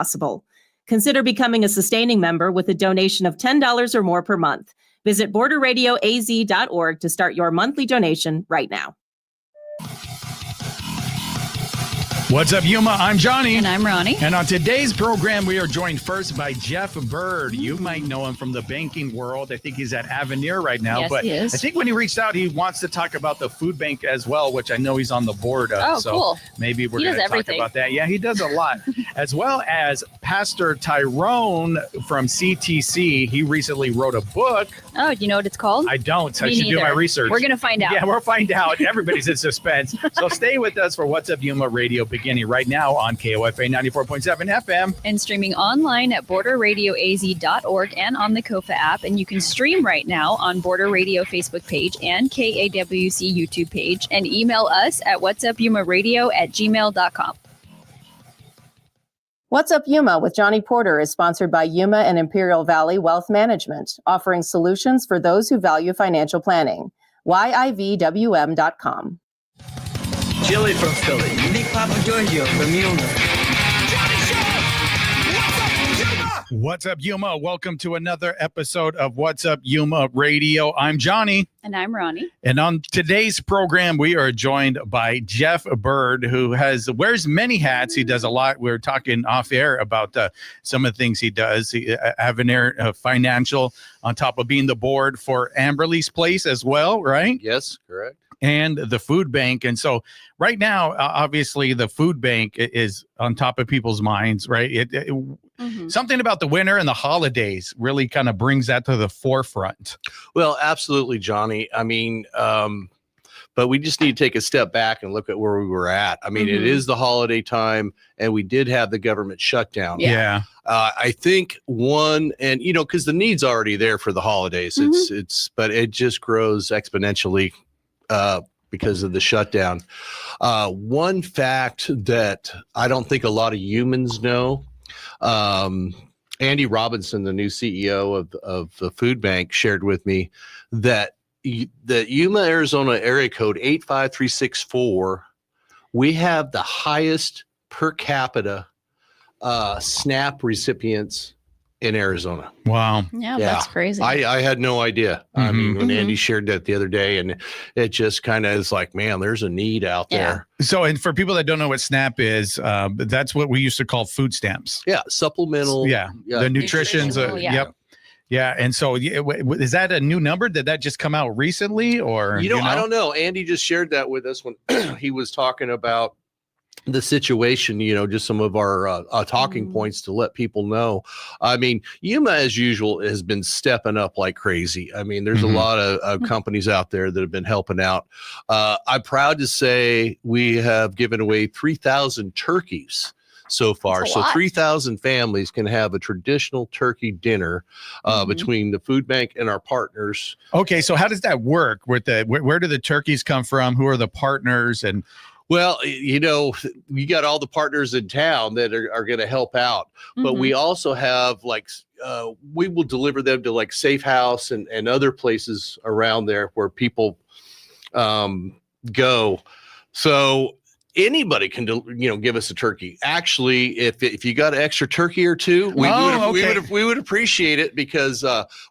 possible. Consider becoming a sustaining member with a donation of $10 or more per month. Visit borderradioaz.org to start your monthly donation right now. What's up, Yuma? I'm Johnny. And I'm Ronnie. And on today's program, we are joined first by Jeff Byrd. You might know him from the banking world. I think he's at Avenir right now. Yes, but he is. I think when he reached out, he wants to talk about the food bank as well, which I know he's on the board of. Oh, cool. Maybe we're going to talk about that. Yeah, he does a lot. As well as Pastor Tyrone from CTC. He recently wrote a book. Oh, do you know what it's called? I don't. Me I should neither. do my research. We're going to find out. Yeah, we'll find out. Everybody's in suspense. So stay with us for What's Up Yuma Radio, beginning right now on KOFA 94.7 FM. And streaming online at borderradioaz.org and on the KOFA app. And you can stream right now on Border Radio Facebook page and KAWC YouTube page. And email us at whatsupyumaradio@gmail.com. What's Up Yuma with Johnny Porter is sponsored by Yuma and Imperial Valley Wealth Management, offering solutions for those who value financial planning. YIVWM.com. Chili from Philly. Unique Papa Giorgio from Yuma. What's up, Yuma? Welcome to another episode of What's Up Yuma Radio. I'm Johnny. And I'm Ronnie. And on today's program, we are joined by Jeff Byrd, who wears many hats. He does a lot. We were talking off air about some of the things he does. Avenir Financial, on top of being the board for Amberley's Place as well, right? Yes, correct. And the food bank. And so right now, obviously, the food bank is on top of people's minds, right? Something about the winter and the holidays really kind of brings that to the forefront. Well, absolutely, Johnny. I mean, but we just need to take a step back and look at where we were at. I mean, it is the holiday time, and we did have the government shutdown. Yeah. I think because the need's already there for the holidays. But it just grows exponentially because of the shutdown. One fact that I don't think a lot of humans know, Andy Robinson, the new CEO of the food bank, shared with me that Yuma, Arizona area code 85364, we have the highest per capita SNAP recipients in Arizona. Wow. Yeah, that's crazy. I had no idea. I mean, when Andy shared that the other day, and it just kind of is like, man, there's a need out there. So, and for people that don't know what SNAP is, that's what we used to call food stamps. Yeah, supplemental. The nutrition's. Yep. Yeah, and so is that a new number? Did that just come out recently, or I don't know. Andy just shared that with us when he was talking about the situation, just some of our talking points to let people know. I mean, Yuma, as usual, has been stepping up like crazy. I mean, there's a lot of companies out there that have been helping out. I'm proud to say we have given away 3,000 turkeys so far. So 3,000 families can have a traditional turkey dinner between the food bank and our partners. Okay, so how does that work? Where do the turkeys come from? Who are the partners? And well, you got all the partners in town that are going to help out, but we also have we will deliver them to like Safe House and other places around there where people go. So anybody can, give us a turkey. Actually, if you got an extra turkey or two, we would appreciate it, because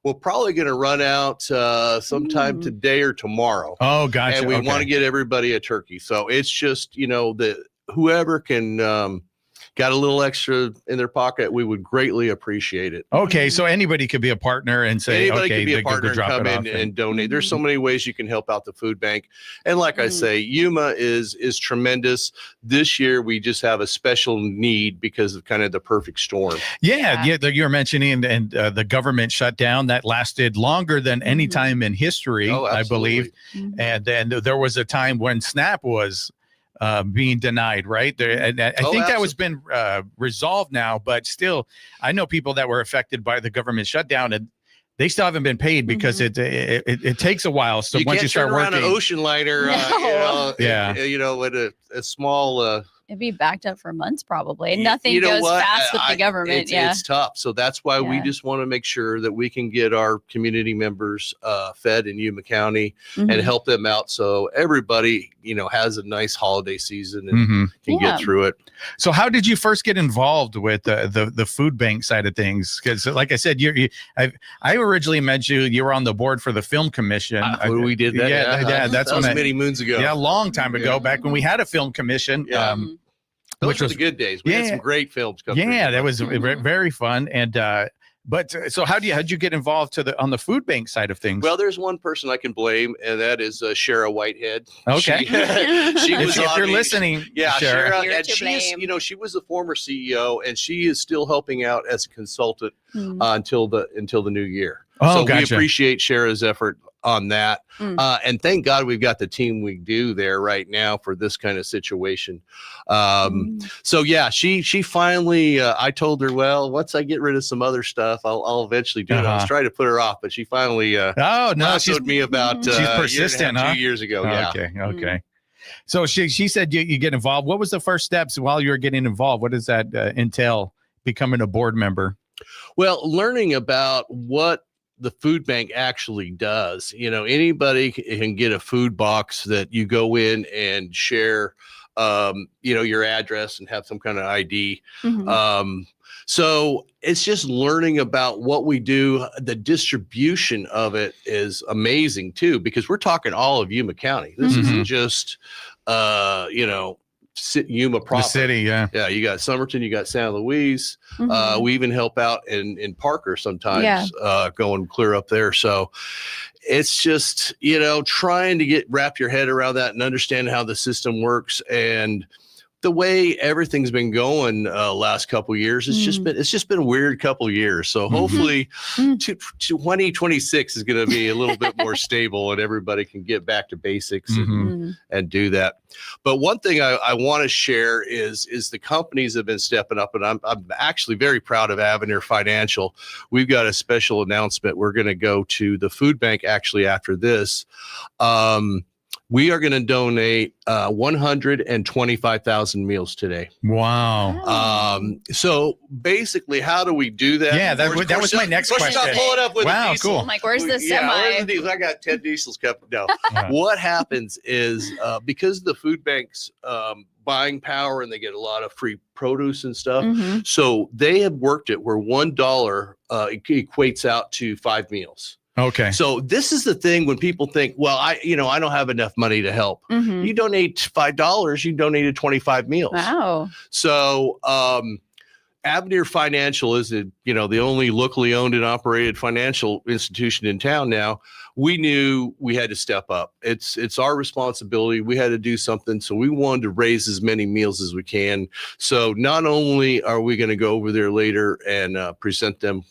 we're probably going to run out sometime today or tomorrow. Oh, gotcha. And we want to get everybody a turkey. So it's just, that whoever can got a little extra in their pocket, we would greatly appreciate it. Okay, so anybody could be a partner and say, anybody okay, could be a partner and come in and donate. There's so many ways you can help out the food bank. And like I say, Yuma is tremendous. This year, we just have a special need because of kind of the perfect storm. Yeah, you were mentioning, and the government shutdown that lasted longer than any time in history, I believe. And then there was a time when SNAP was being denied, right? I think that was been resolved now, but still, I know people that were affected by the government shutdown, and they still haven't been paid because it takes a while. So once you start working, an ocean liner, with a small It'd be backed up for months probably. Nothing You know goes what? fast with the government. It's tough. So that's why we just want to make sure that we can get our community members fed in Yuma County and help them out. So everybody, has a nice holiday season and can get through it. So how did you first get involved with the food bank side of things? Because like I said, I originally met you were on the board for the film commission. We did that. Yeah, that's that was many moons ago. Yeah, a long time ago, back when we had a film commission. Yeah. Those were the good days. We had some great films come through. That was very fun. And but so how'd you get involved on the food bank side of things? Well, there's one person I can blame, and that is Shara Whitehead. Okay. She was if you're listening, Shara, and she was the former CEO, and she is still helping out as a consultant until the new year. Oh, so gotcha. We appreciate Shara's effort on that. And thank God we've got the team we do there right now for this kind of situation. So yeah, she finally, I told her, well, once I get rid of some other stuff, I'll eventually do it. I was trying to put her off, but she finally, showed me about, she's persistent, 2 years ago. Yeah. Okay. So she said you get involved. What was the first steps while you were getting involved? What does that entail, becoming a board member? Well, learning about what the food bank actually does. Anybody can get a food box that you go in and share, your address and have some kind of ID. So it's just learning about what we do. The distribution of it is amazing too, because we're talking all of Yuma County. This isn't just, Yuma proper. The city, yeah. You got Somerton, you got San Luis. We even help out in Parker sometimes, going clear up there. So it's just trying to wrap your head around that and understand how the system works. And the way everything's been going last couple of years, it's just been a weird couple of years. So hopefully 2026 is going to be a little bit more stable and everybody can get back to basics and do that. But one thing I want to share is the companies have been stepping up, and I'm actually very proud of Avenir Financial. We've got a special announcement. We're going to go to the food bank actually after this. We are going to donate 125,000 meals today. Wow. So basically, how do we do that? Yeah, that was my next question. Stop pulling up with wow, a diesel. cool. I'm like, where's the semi? Where's the diesel? I got 10 diesels coming. No. What happens is because the food bank's buying power and they get a lot of free produce and stuff. So they have worked it where $1 equates out to 5 meals. Okay. So this is the thing when people think, well, I don't have enough money to help. You donate $5, you donated 25 meals. Wow. So Avenir Financial is the only locally owned and operated financial institution in town now. We knew we had to step up. It's our responsibility. We had to do something. So we wanted to raise as many meals as we can. So not only are we going to go over there later and present them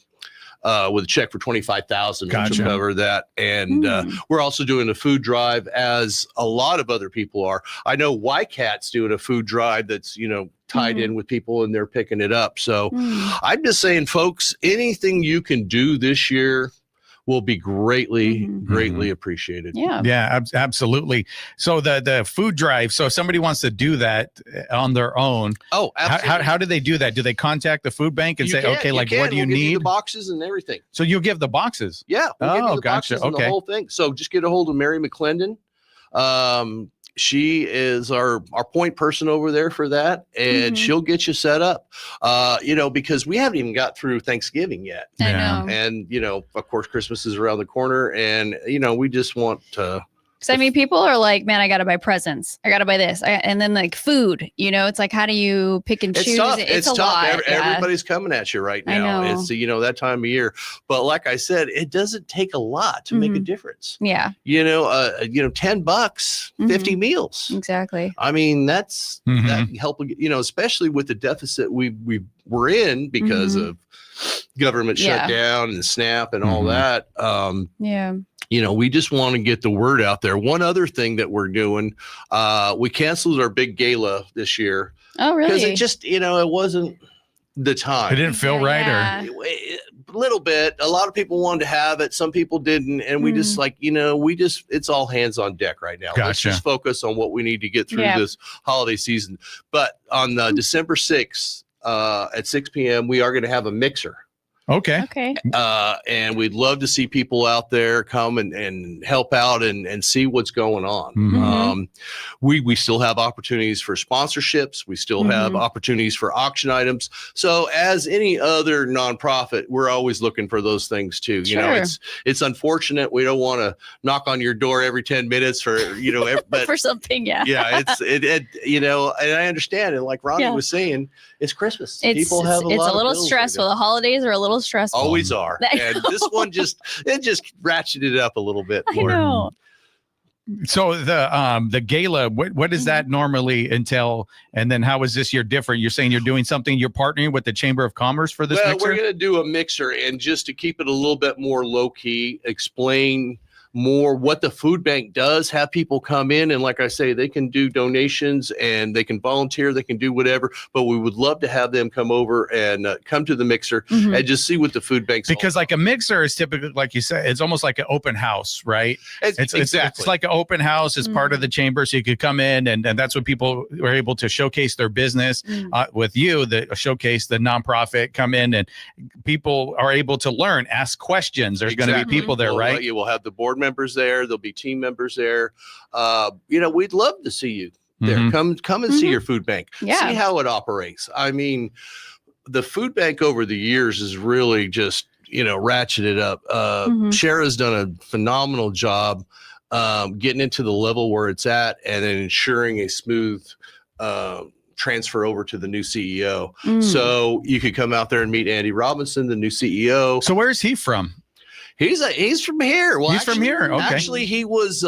with a check for $25,000, which will cover that. And we're also doing a food drive, as a lot of other people are. I know Y-Cat's doing a food drive that's, tied in with people and they're picking it up. So I'm just saying, folks, anything you can do this year will be greatly appreciated. Yeah, absolutely. So the food drive. So if somebody wants to do that on their own, absolutely. How do they do that? Do they contact the food bank and what do you we'll need? give you the boxes and everything. So you'll give the boxes. Yeah. We'll give you the gotcha. boxes and the whole thing. So just get a hold of Mary McClendon. She is our point person over there for that, and she'll get you set up. Because we haven't even got through Thanksgiving yet. I know. And of course, Christmas is around the corner, and we just want to. Because people are like, man, I got to buy presents. I got to buy this. And then food, it's like, how do you pick and choose? It's tough. It's a tough. lot. Everybody's coming at you right now. It's, that time of year. But like I said, it doesn't take a lot to make a difference. Yeah. $10, 50 meals. Exactly. I mean, that's that help, especially with the deficit we're in because of government shutdown and SNAP and all that. We just want to get the word out there. One other thing that we're doing, we canceled our big gala this year. Oh, really? Because it just, it wasn't the time. It didn't feel right, or little bit. A lot of people wanted to have it. Some people didn't. And we just it's all hands on deck right now. Gotcha. Let's just focus on what we need to get through this holiday season. But on December 6th at 6 p.m., we are going to have a mixer. Okay. And we'd love to see people out there come and help out and see what's going on. Mm-hmm. We still have opportunities for sponsorships. We still have opportunities for auction items. So as any other nonprofit, we're always looking for those things too. You know, it's unfortunate. We don't want to knock on your door every 10 minutes for, but for something. Yeah. Yeah. And I understand. And like Ronnie was saying, it's Christmas. People have a little stressful. The holidays are a little stressful. Always are. And this one just ratcheted it up a little bit more. I know. So the gala, what does that normally entail? And then how is this year different? You're saying you're doing something, you're partnering with the Chamber of Commerce for this mixer? We're going to do a mixer, and just to keep it a little bit more low key, explain more what the food bank does, have people come in, and like I say, they can do donations and they can volunteer, they can do whatever, but we would love to have them come over and come to the mixer and just see what the food bank's because like a mixer is typically, like you said, it's almost like an open house, right? It's like an open house. It's part of the chamber, so you could come in and that's when people were able to showcase their business with you, showcase the nonprofit, come in, and people are able to learn, ask questions. There's going to be people there, right? You will have the board members there. There'll be team members there. We'd love to see you there. Come and see your food bank. See how it operates. I mean, the food bank over the years is really just, ratcheted up. Shara's done a phenomenal job getting into the level where it's at and then ensuring a smooth transfer over to the new CEO. So you could come out there and meet Andy Robinson, the new CEO. So where's he from? He's from here. Well, he's from here. Okay. Actually, he used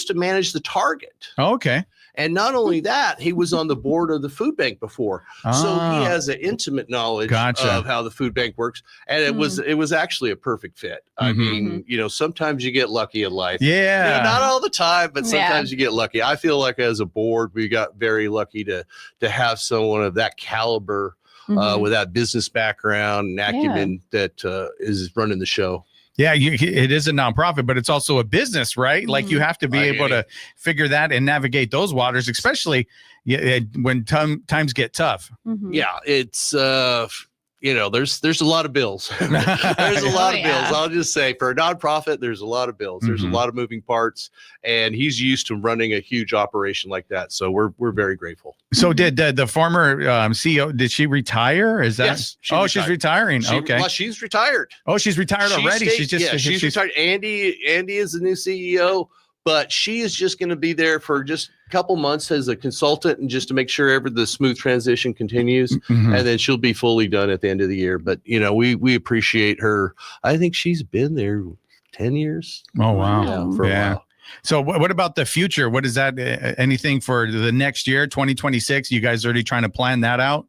to manage the Target. Oh, okay. And not only that, he was on the board of the food bank before. So he has an intimate knowledge of how the food bank works. And it was actually a perfect fit. I mean, sometimes you get lucky in life. Yeah. Not all the time, but sometimes you get lucky. I feel like as a board, we got very lucky to have someone of that caliber with that business background and acumen that is running the show. Yeah, it is a nonprofit, but it's also a business, right? Like you have to be able to figure that and navigate those waters, especially when times get tough. Yeah, it's there's a lot of bills. There's a lot of bills. I'll just say for a nonprofit, there's a lot of bills. There's a lot of moving parts, and he's used to running a huge operation like that. So we're very grateful. So did the former CEO, did she retire? Is that? Yes, she's retiring. Okay. Well, she's retired. Oh, she's retired already. She's retired. Andy is the new CEO. But she is just going to be there for just a couple months as a consultant and just to make sure the smooth transition continues. And then she'll be fully done at the end of the year. But, we appreciate her. I think she's been there 10 years. Oh, wow. For a while. So what about the future? What is that? Anything for the next year, 2026? You guys already trying to plan that out?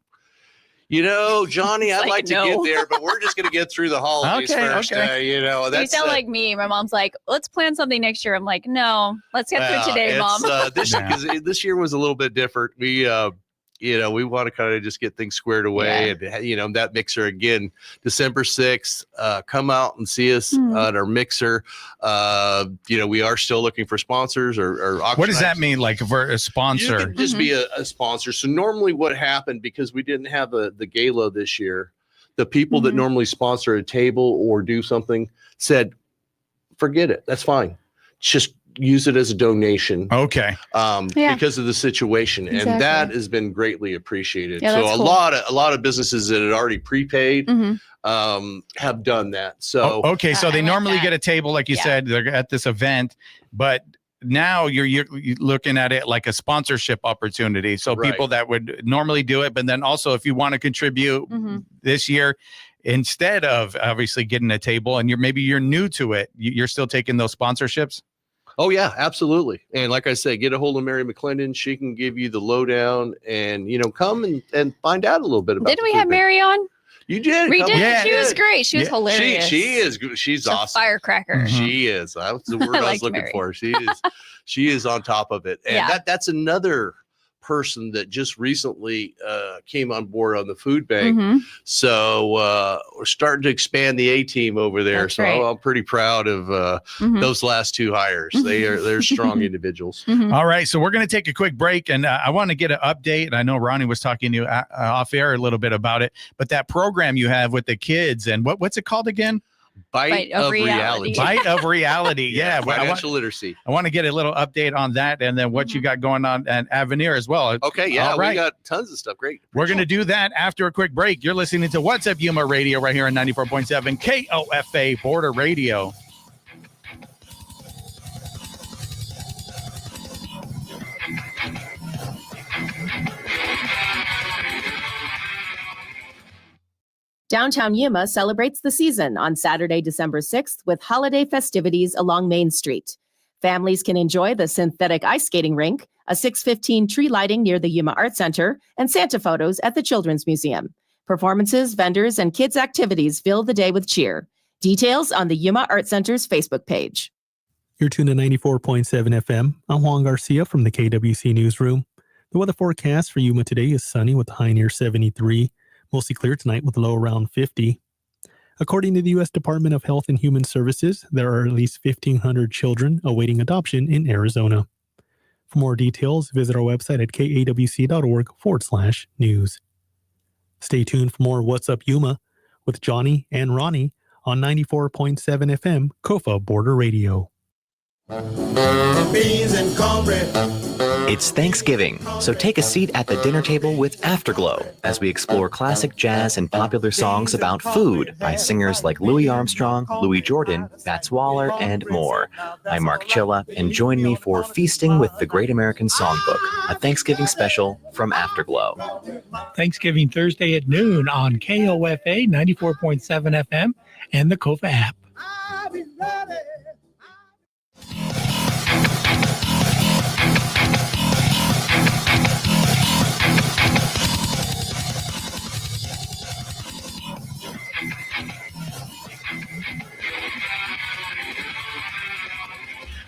Johnny, I'd like to get there, but we're just going to get through the holidays first. Okay. You sound like me. My mom's like, let's plan something next year. I'm like, no, let's get through today, Mom. This year was a little bit different. We want to kind of just get things squared away. And, that mixer again, December 6th, come out and see us at our mixer. We are still looking for sponsors or auction. What does that mean? Like for a sponsor? You can just be a sponsor. So normally what happened, because we didn't have the gala this year, the people that normally sponsor a table or do something said, forget it. That's fine. Just use it as a donation. Okay. Because of the situation. And that has been greatly appreciated. Yeah, so cool. a lot of businesses that had already prepaid have done that. So okay. So they normally get a table, like you said, they're at this event, but now you're looking at it like a sponsorship opportunity. So people that would normally do it, but then also if you want to contribute this year, instead of obviously getting a table and you're new to it, you're still taking those sponsorships. Oh, yeah, absolutely. And like I say, get a hold of Mary McClendon. She can give you the lowdown and, come and find out a little bit about it. Didn't we have Mary on? You did. We did. Yeah, she was great. She was hilarious. She is. She's awesome. Firecracker. She is. That's the word I was looking for. She is on top of it. And that's another person that just recently came on board on the food bank. So we're starting to expand the A team over there. That's so right. I'm pretty proud of those last 2 hires. They're strong individuals. All right. So we're going to take a quick break, and I want to get an update. And I know Ronnie was talking to you off air a little bit about it, but that program you have with the kids, and what's it called again? Bite of reality. Bite of reality. Yeah. Financial literacy. I want to get a little update on that, and then what you got going on at Avenir as well. Okay. Yeah. All right. We got tons of stuff. Great. We're going to do that after a quick break. You're listening to What's Up Yuma Radio right here on 94.7 KOFA Border Radio. Downtown Yuma celebrates the season on Saturday, December 6th with holiday festivities along Main Street. Families can enjoy the synthetic ice skating rink, a 6:15 tree lighting near the Yuma Art Center, and Santa photos at the Children's Museum. Performances, vendors, and kids' activities fill the day with cheer. Details on the Yuma Art Center's Facebook page. You're tuned to 94.7 FM. I'm Juan Garcia from the KWC Newsroom. The weather forecast for Yuma today is sunny with a high near 73. Mostly clear tonight with a low around 50. According to the U.S. Department of Health and Human Services, there are at least 1,500 children awaiting adoption in Arizona. For more details, visit our website at kawc.org/news. Stay tuned for more What's Up Yuma with Johnny and Ronnie on 94.7 FM KOFA Border Radio. Beans and cornbread. It's Thanksgiving, so take a seat at the dinner table with Afterglow as we explore classic jazz and popular songs about food by singers like Louis Armstrong, Louis Jordan, Fats Waller, and more. I'm Mark Chilla, and join me for Feasting with the Great American Songbook, a Thanksgiving special from Afterglow. Thanksgiving Thursday at noon on KOFA 94.7 FM and the KOFA app.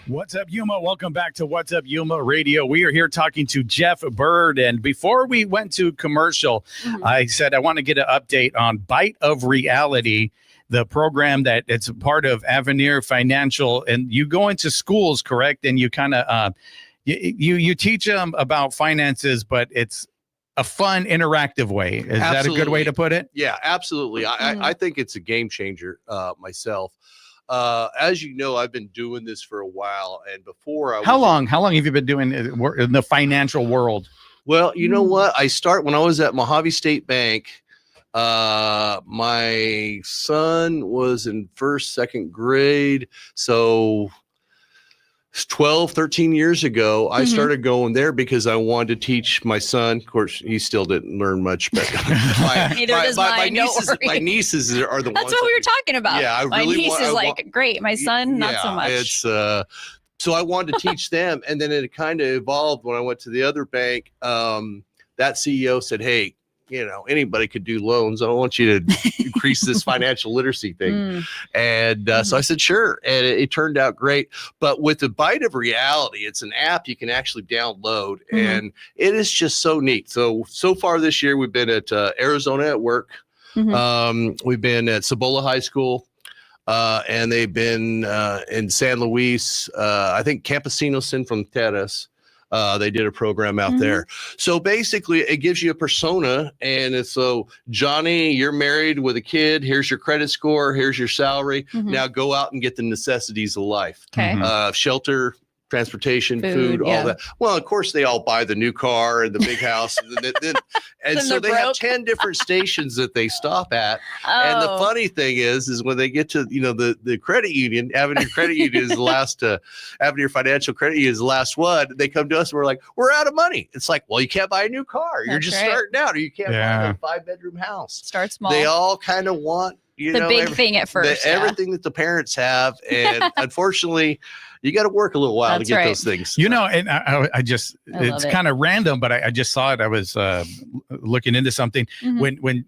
What's up, Yuma? Welcome back to What's Up Yuma Radio. We are here talking to Jeff Byrd. And before we went to commercial, I said I want to get an update on Bite of Reality, the program that it's part of Avenir Financial. And you go into schools, correct? And you kind of you teach them about finances, but it's a fun, interactive way. Is that a good way to put it? Yeah, absolutely. I think it's a game changer myself. As you know, I've been doing this for a while, and before How long have you been doing it in the financial world? Well, you know what? When I was at Mojave State Bank. My son was in second grade, so 12, 13 years ago, I started going there because I wanted to teach my son. Of course, he still didn't learn much, but my nieces are the ones. That's what we were talking about. Yeah, my niece is great. My son, not so much. So I wanted to teach them, and then it kind of evolved when I went to the other bank. That CEO said, "Hey, anybody could do loans. I don't want you to increase this financial literacy thing." And so I said, sure. And it turned out great. But with the Bite of Reality, it's an app you can actually download. And it is just so neat. So far this year, we've been at Arizona at Work. We've been at Cibola High School. And they've been in San Luis. I think Campesino Sin Fronteras. They did a program out there. So basically it gives you a persona, and it's Johnny, you're married with a kid. Here's your credit score. Here's your salary. Now go out and get the necessities of life. Shelter, transportation, food, all that. Well, of course, they all buy the new car and the big house. and so they have 10 different stations that they stop at. And the funny thing is when they get to, the credit union, Avenir Credit Union is the last, Avenir Financial Credit Union is the last one. They come to us and we're like, we're out of money. It's like, well, you can't buy a new car. You're just starting out, or you can't buy a 5-bedroom house. Start small. They all kind of want, the big thing at first. Everything that the parents have. And unfortunately, you got to work a little while to get those things. And I just, it's kind of random, but I just saw it. I was looking into something when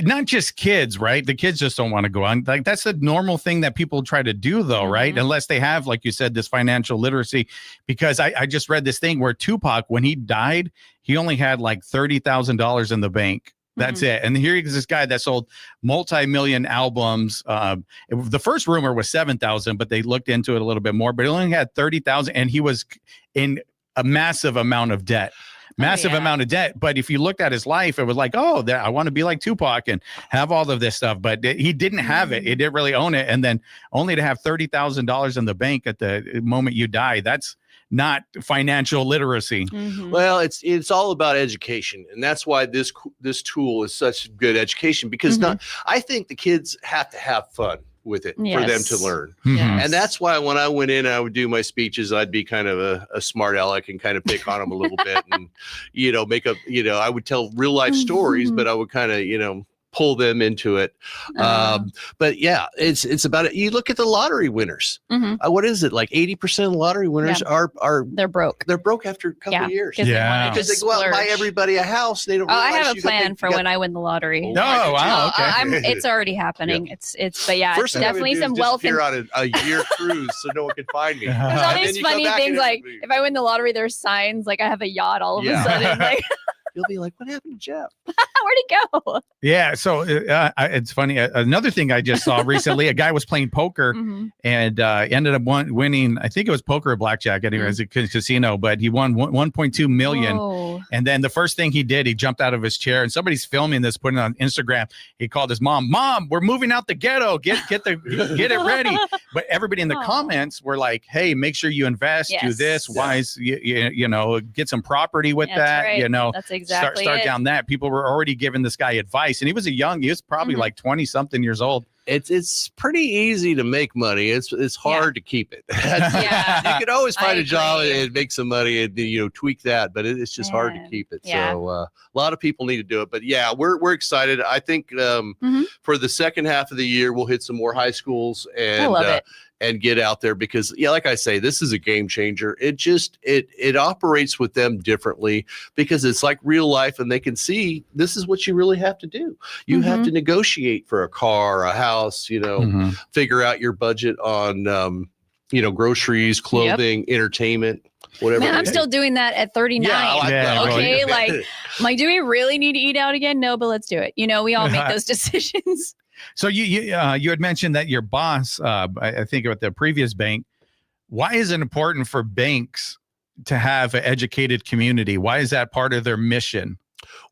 not just kids, right? The kids just don't want to go on. Like that's the normal thing that people try to do though, right? Unless they have, like you said, this financial literacy. Because I just read this thing where Tupac, when he died, he only had like $30,000 in the bank. That's it. And here is this guy that sold multi-million albums. The first rumor was 7,000, but they looked into it a little bit more, but he only had 30,000 and he was in a massive amount of debt. Amount of debt. But if you looked at his life, it was like, I want to be like Tupac and have all of this stuff. But he didn't have it. He didn't really own it. And then only to have $30,000 in the bank at the moment you die, that's not financial literacy. Well, it's all about education. And that's why this tool is such good education, because I think the kids have to have fun with it for them to learn. And that's why when I went in, I would do my speeches. I'd be kind of a smart aleck and kind of pick on them a little bit and, make up, I would tell real life stories, but I would kind of, pull them into it. But yeah, it's about it. You look at the lottery winners. What is it? Like 80% of the lottery winners are they're broke. They're broke after a couple of years. Because they go out and buy everybody a house. They don't. I have a plan for when I win the lottery. Wow. Okay. It's already happening. But yeah, first it's definitely some wealth. Here on a year cruise, so no one can find me. There's all these funny things like if I win the lottery, there's signs like I have a yacht all of a sudden. Like you'll be like, what happened to Jeff? Where'd he go? Yeah. So it's funny. Another thing I just saw recently, a guy was playing poker and ended up winning. I think it was poker or blackjack. Anyway, as a casino, but he won 1.2 million. Whoa. And then the first thing he did, he jumped out of his chair, and somebody's filming this, putting it on Instagram. He called his mom, we're moving out the ghetto. Get it ready. But everybody in the comments were like, hey, make sure you invest, do this, wise, get some property with that, right. That's exactly start down that. People were already giving this guy advice, and he was probably like 20 something years old. It's pretty easy to make money. It's hard to keep it. You could always find a job and make some money and tweak that, but it's just hard to keep it. So a lot of people need to do it. But yeah, we're excited. I think for the second half of the year we'll hit some more high schools and get out there, because like I say, this is a game changer. It operates with them differently, because it's like real life, and they can see this is what you really have to do. You have to negotiate for a car, a house, figure out your budget on groceries, clothing, entertainment, whatever. Man, I'm still doing that at 39. Okay, like, do we really need to eat out again? No, but let's do it. We all make those decisions. So you had mentioned that your boss, I think at the previous bank, why is it important for banks to have an educated community? Why is that part of their mission?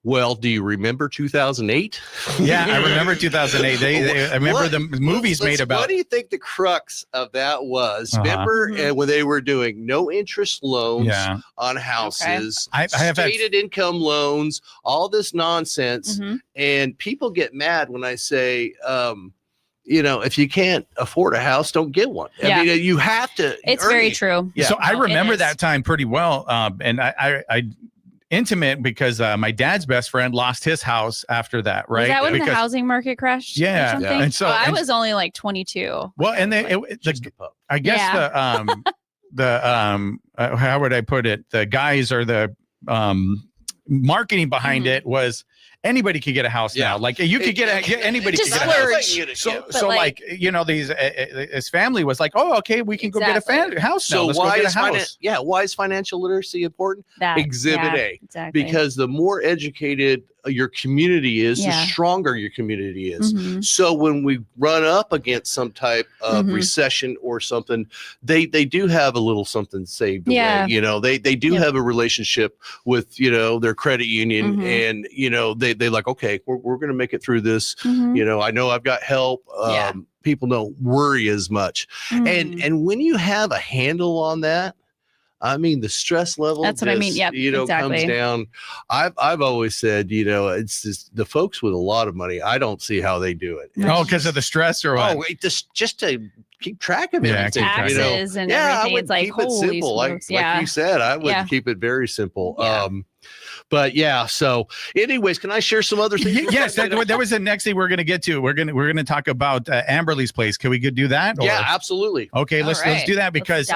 Well, do you remember 2008? Yeah, I remember 2008. I remember the movies made about. What do you think the crux of that was? Remember when they were doing no interest loans on houses, I have stated income loans, all this nonsense, and people get mad when I say, if you can't afford a house, don't get one. I mean, you have to. It's very true. Yeah. So I remember that time pretty well, and I intimate because my dad's best friend lost his house after that, right? Is that when the housing market crashed? Yeah. Or something? And so I was only like 22. Well, and then I guess how would I put it? The guys or the marketing behind it was anybody could get a house now. Like you could anybody could get a house. So like his family was like, oh, okay, we can go get a house. So now. why is why is financial literacy important? Exhibit A. Exactly. Because the more educated your community is, the stronger your community is. So when we run up against some type of recession or something, they do have a little something saved away. They do have a relationship with their credit union, and they like, okay, we're going to make it through this. I know I've got help. People don't worry as much, and when you have a handle on that, I mean, the stress level. That's what I mean. Yep, comes down. I've always said, it's just the folks with a lot of money. I don't see how they do it. Oh, because of the stress or what? Oh, wait, just to keep track of everything. Taxes and everything. It's like, holy smokes. Like you said, I would keep it very simple. But so anyways, can I share some other things? Yes, that was the next thing we're going to get to. We're going to talk about Amberly's place. Can we do that? Yeah, absolutely. Okay, let's do that, because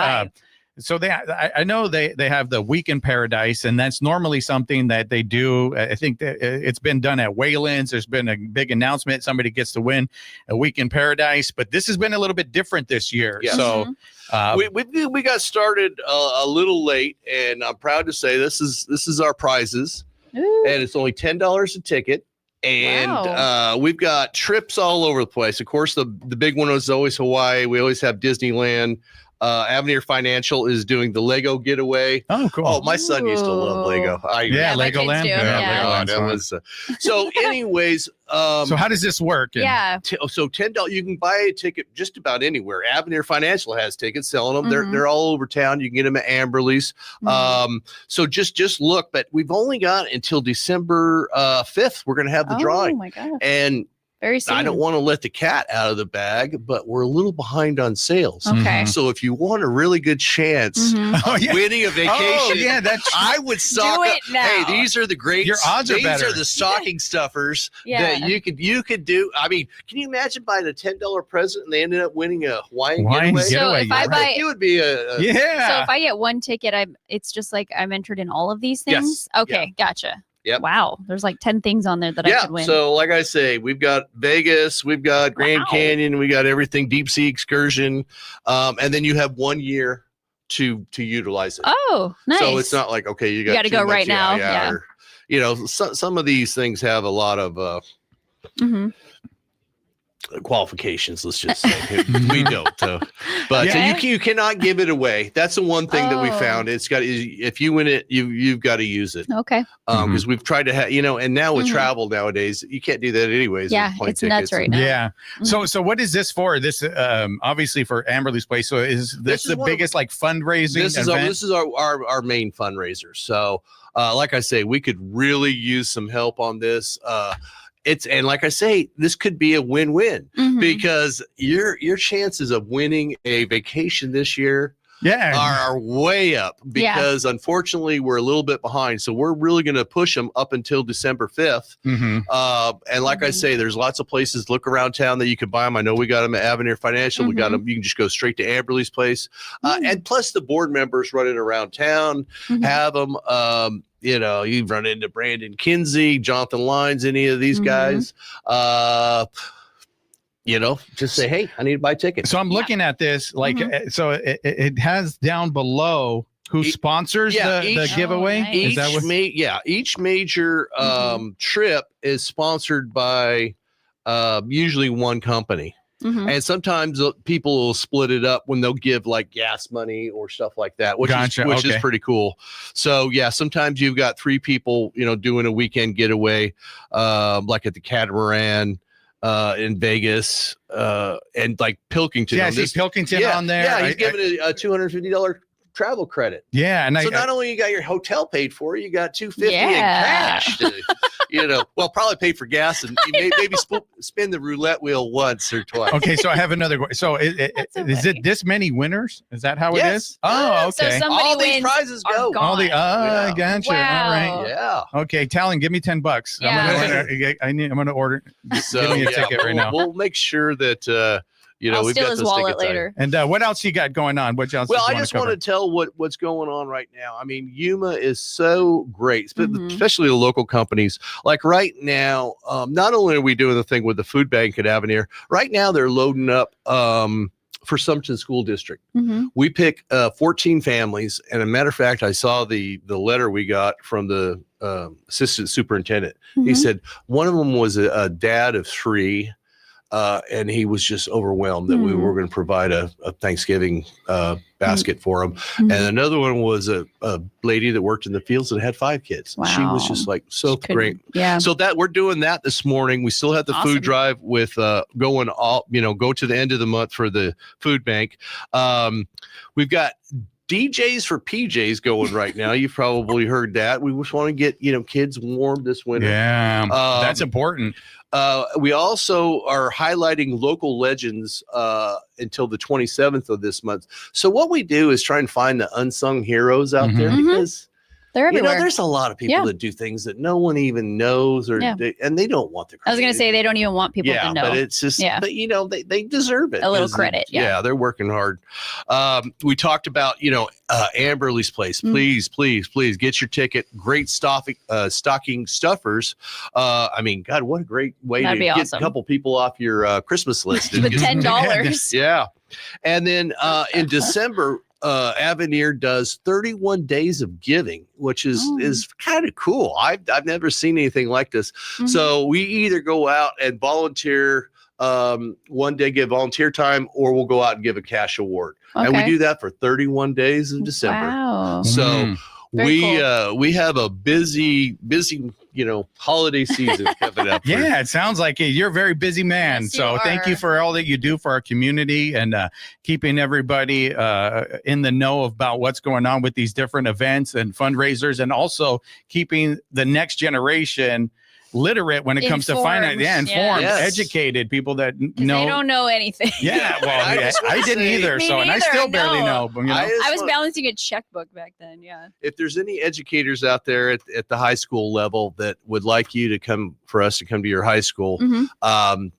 So I know they have the Week in Paradise, and that's normally something that they do. I think that it's been done at Wayland's. There's been a big announcement. Somebody gets to win a Week in Paradise, but this has been a little bit different this year. Yes. So we got started a little late, and I'm proud to say this is our prizes. Ooh. And it's only $10 a ticket. And we've got trips all over the place. Of course, the big one is always Hawaii. We always have Disneyland. Avenir Financial is doing the Lego getaway. Oh, cool. Oh, my son used to love Lego. Legoland. That was so. Anyways, so how does this work? So $10. You can buy a ticket just about anywhere. Avenir Financial has tickets selling them. They're all over town. You can get them at Amberley's. So just look. But we've only got until December 5th. We're going to have the drawing. Oh my God! And very soon. I don't want to let the cat out of the bag, but we're a little behind on sales. Okay. So if you want a really good chance of winning a vacation, I would stock up. Hey, these are the great. Your odds are better. These are the stocking stuffers that you could do. I mean, can you imagine buying a $10 present and they ended up winning a Hawaiian getaway? So if I buy, it would be a So if I get one ticket, it's just like I'm entered in all of these things. Yes. Okay, gotcha. Yep. Wow, there's like 10 things on there that I could win. So like I say, we've got Vegas, we've got Grand Canyon, we got everything, deep sea excursion, and then you have 1 year to utilize it. Oh, nice. So it's not like, okay, you got to go right now. Yeah. Or, some of these things have a lot of qualifications, let's just say. We don't, but you cannot give it away. That's the one thing that we found. It's got, if you win it, you've got to use it. Okay. Because we've tried to have, and now with travel nowadays, you can't do that anyways. Yeah, it's nuts right now. Yeah. So what is this for? This obviously for Amberley's Place. So is this the biggest like fundraising event? This is our main fundraiser. So like I say, we could really use some help on this. And like I say, this could be a win-win because your chances of winning a vacation this year are way up because unfortunately we're a little bit behind. So we're really going to push them up until December 5th. And like I say, there's lots of places look around town that you can buy them. I know we got them at Avenir Financial. We got them. You can just go straight to Amberley's Place. And plus the board members running around town have them. You've run into Brandon Kinsey, Jonathan Lyons, any of these guys. Just say, hey, I need to buy tickets. So I'm looking at this, like, so it has down below who sponsors the giveaway. Nice. Each major trip is sponsored by usually one company. And sometimes people will split it up when they'll give like gas money or stuff like that, which is pretty cool. So sometimes you've got 3 people, doing a weekend getaway, like at the Catamaran in Vegas, and like Pilkington. Yeah, Pilkington on there. Yeah, he's giving a $250 travel credit. Yeah, and so not only you got your hotel paid for, you got $250 in cash. Well, probably pay for gas and maybe spin the roulette wheel once or twice. Okay, so I have another. So is it this many winners? Is that how it is? Oh, okay. So all these prizes go. All the I gotcha. Wow. All right. Yeah. Okay, Talon, give me $10. Yeah. I'm gonna order. So, give me a ticket right now. We'll make sure that. I'll we've steal got his those wallet tickets later. And what else you got going on? What else? Well, I just want to tell what's going on right now. I mean, Yuma is so great, especially the local companies. Like right now, not only are we doing the thing with the food bank at Avenir, right now they're loading up for Sumpton School District. We pick 14 families. And a matter of fact, I saw the letter we got from the assistant superintendent. He said one of them was a dad of 3. And he was just overwhelmed that we were going to provide a Thanksgiving basket for him. And another one was a lady that worked in the fields and had 5 kids. Wow. She was just like great. Yeah. So that we're doing that this morning. We still have the food drive with going all, go to the end of the month for the food bank. We've got DJs for PJs going right now. You've probably heard that. We just want to get, kids warm this winter. Yeah, that's important. We also are highlighting local legends until the 27th of this month. So what we do is try and find the unsung heroes out there because They're everywhere. There's a lot of people that do things that no one even knows, and they don't want the credit. I was going to say they don't even want people to know. But it's just, but they deserve it. A little credit. Yeah, they're working hard. We talked about, Amberly's Place. Please, please, please get your ticket. Great stocking stuffers. I mean, God, what a great way to get a couple people off your Christmas list. With $10. Yeah. And then in December, Avenir does 31 days of giving, which is kind of cool. I've never seen anything like this. So we either go out and volunteer, one day give volunteer time, or we'll go out and give a cash award. And we do that for 31 days of December. Wow. So we have a busy, holiday season coming up. Yeah, it sounds like you're a very busy man. Yes, so thank you for all that you do for our community and keeping everybody in the know about what's going on with these different events and fundraisers, and also keeping the next generation literate when it comes to finance. Yeah, informed, educated people that know. They don't know anything. Yeah, well, I didn't either. And I still barely know. But, I was balancing a checkbook back then. Yeah. If there's any educators out there at the high school level that would like you to come to your high school,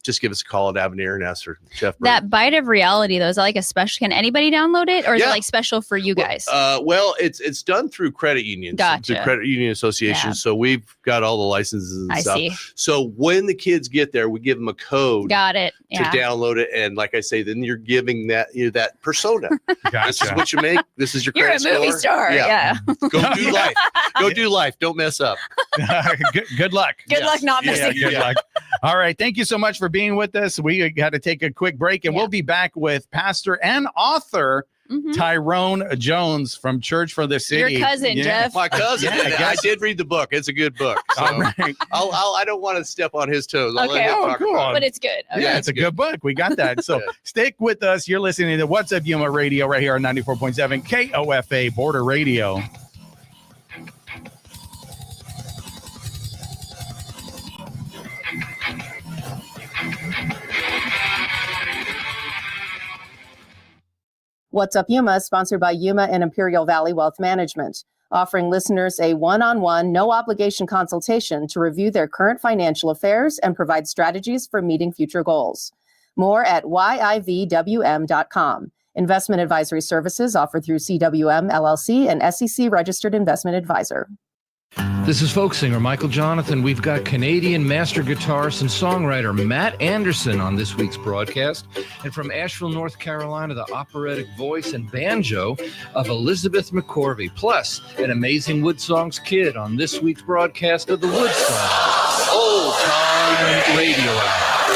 just give us a call at Avenir and ask for Jeff Byrd. That Bite of Reality, though, is that like a special? Can anybody download it, or is it like special for you guys? Well, it's done through credit unions. Gotcha. Through credit union associations. Yeah. So we've got all the licenses and stuff. See. So when the kids get there, we give them a code. Got it. To download it, and like I say, then you're giving that that persona. Gotcha. This is what you make. This is your You're credit a movie score. star. Yeah. Go do life. Go do life. Don't mess up. Good luck. Good luck not messing. Good luck. All right. Thank you so much for being with us. We got to take a quick break, and we'll be back with pastor and author Tyrone Jones from Church for the City. Your cousin, Jeff. My cousin. I did read the book. It's a good book. So all right. I don't want to step on his toes. I'll Okay. let him talk about it. But it's good. Okay. Yeah, it's a good book. We got that. So stick with us. You're listening to What's Up Yuma Radio right here on 94.7 KOFA Border Radio. What's Up Yuma is sponsored by Yuma and Imperial Valley Wealth Management, offering listeners a one-on-one, no-obligation consultation to review their current financial affairs and provide strategies for meeting future goals. More at yivwm.com. Investment advisory services offered through CWM, LLC, and SEC Registered Investment Advisor. This is folk singer Michael Jonathan. We've got Canadian master guitarist and songwriter Matt Anderson on this week's broadcast. And from Asheville, North Carolina, the operatic voice and banjo of Elizabeth McCorvey. Plus, an amazing Wood Songs kid on this week's broadcast of the Wood Songs Old Time Radio Hour.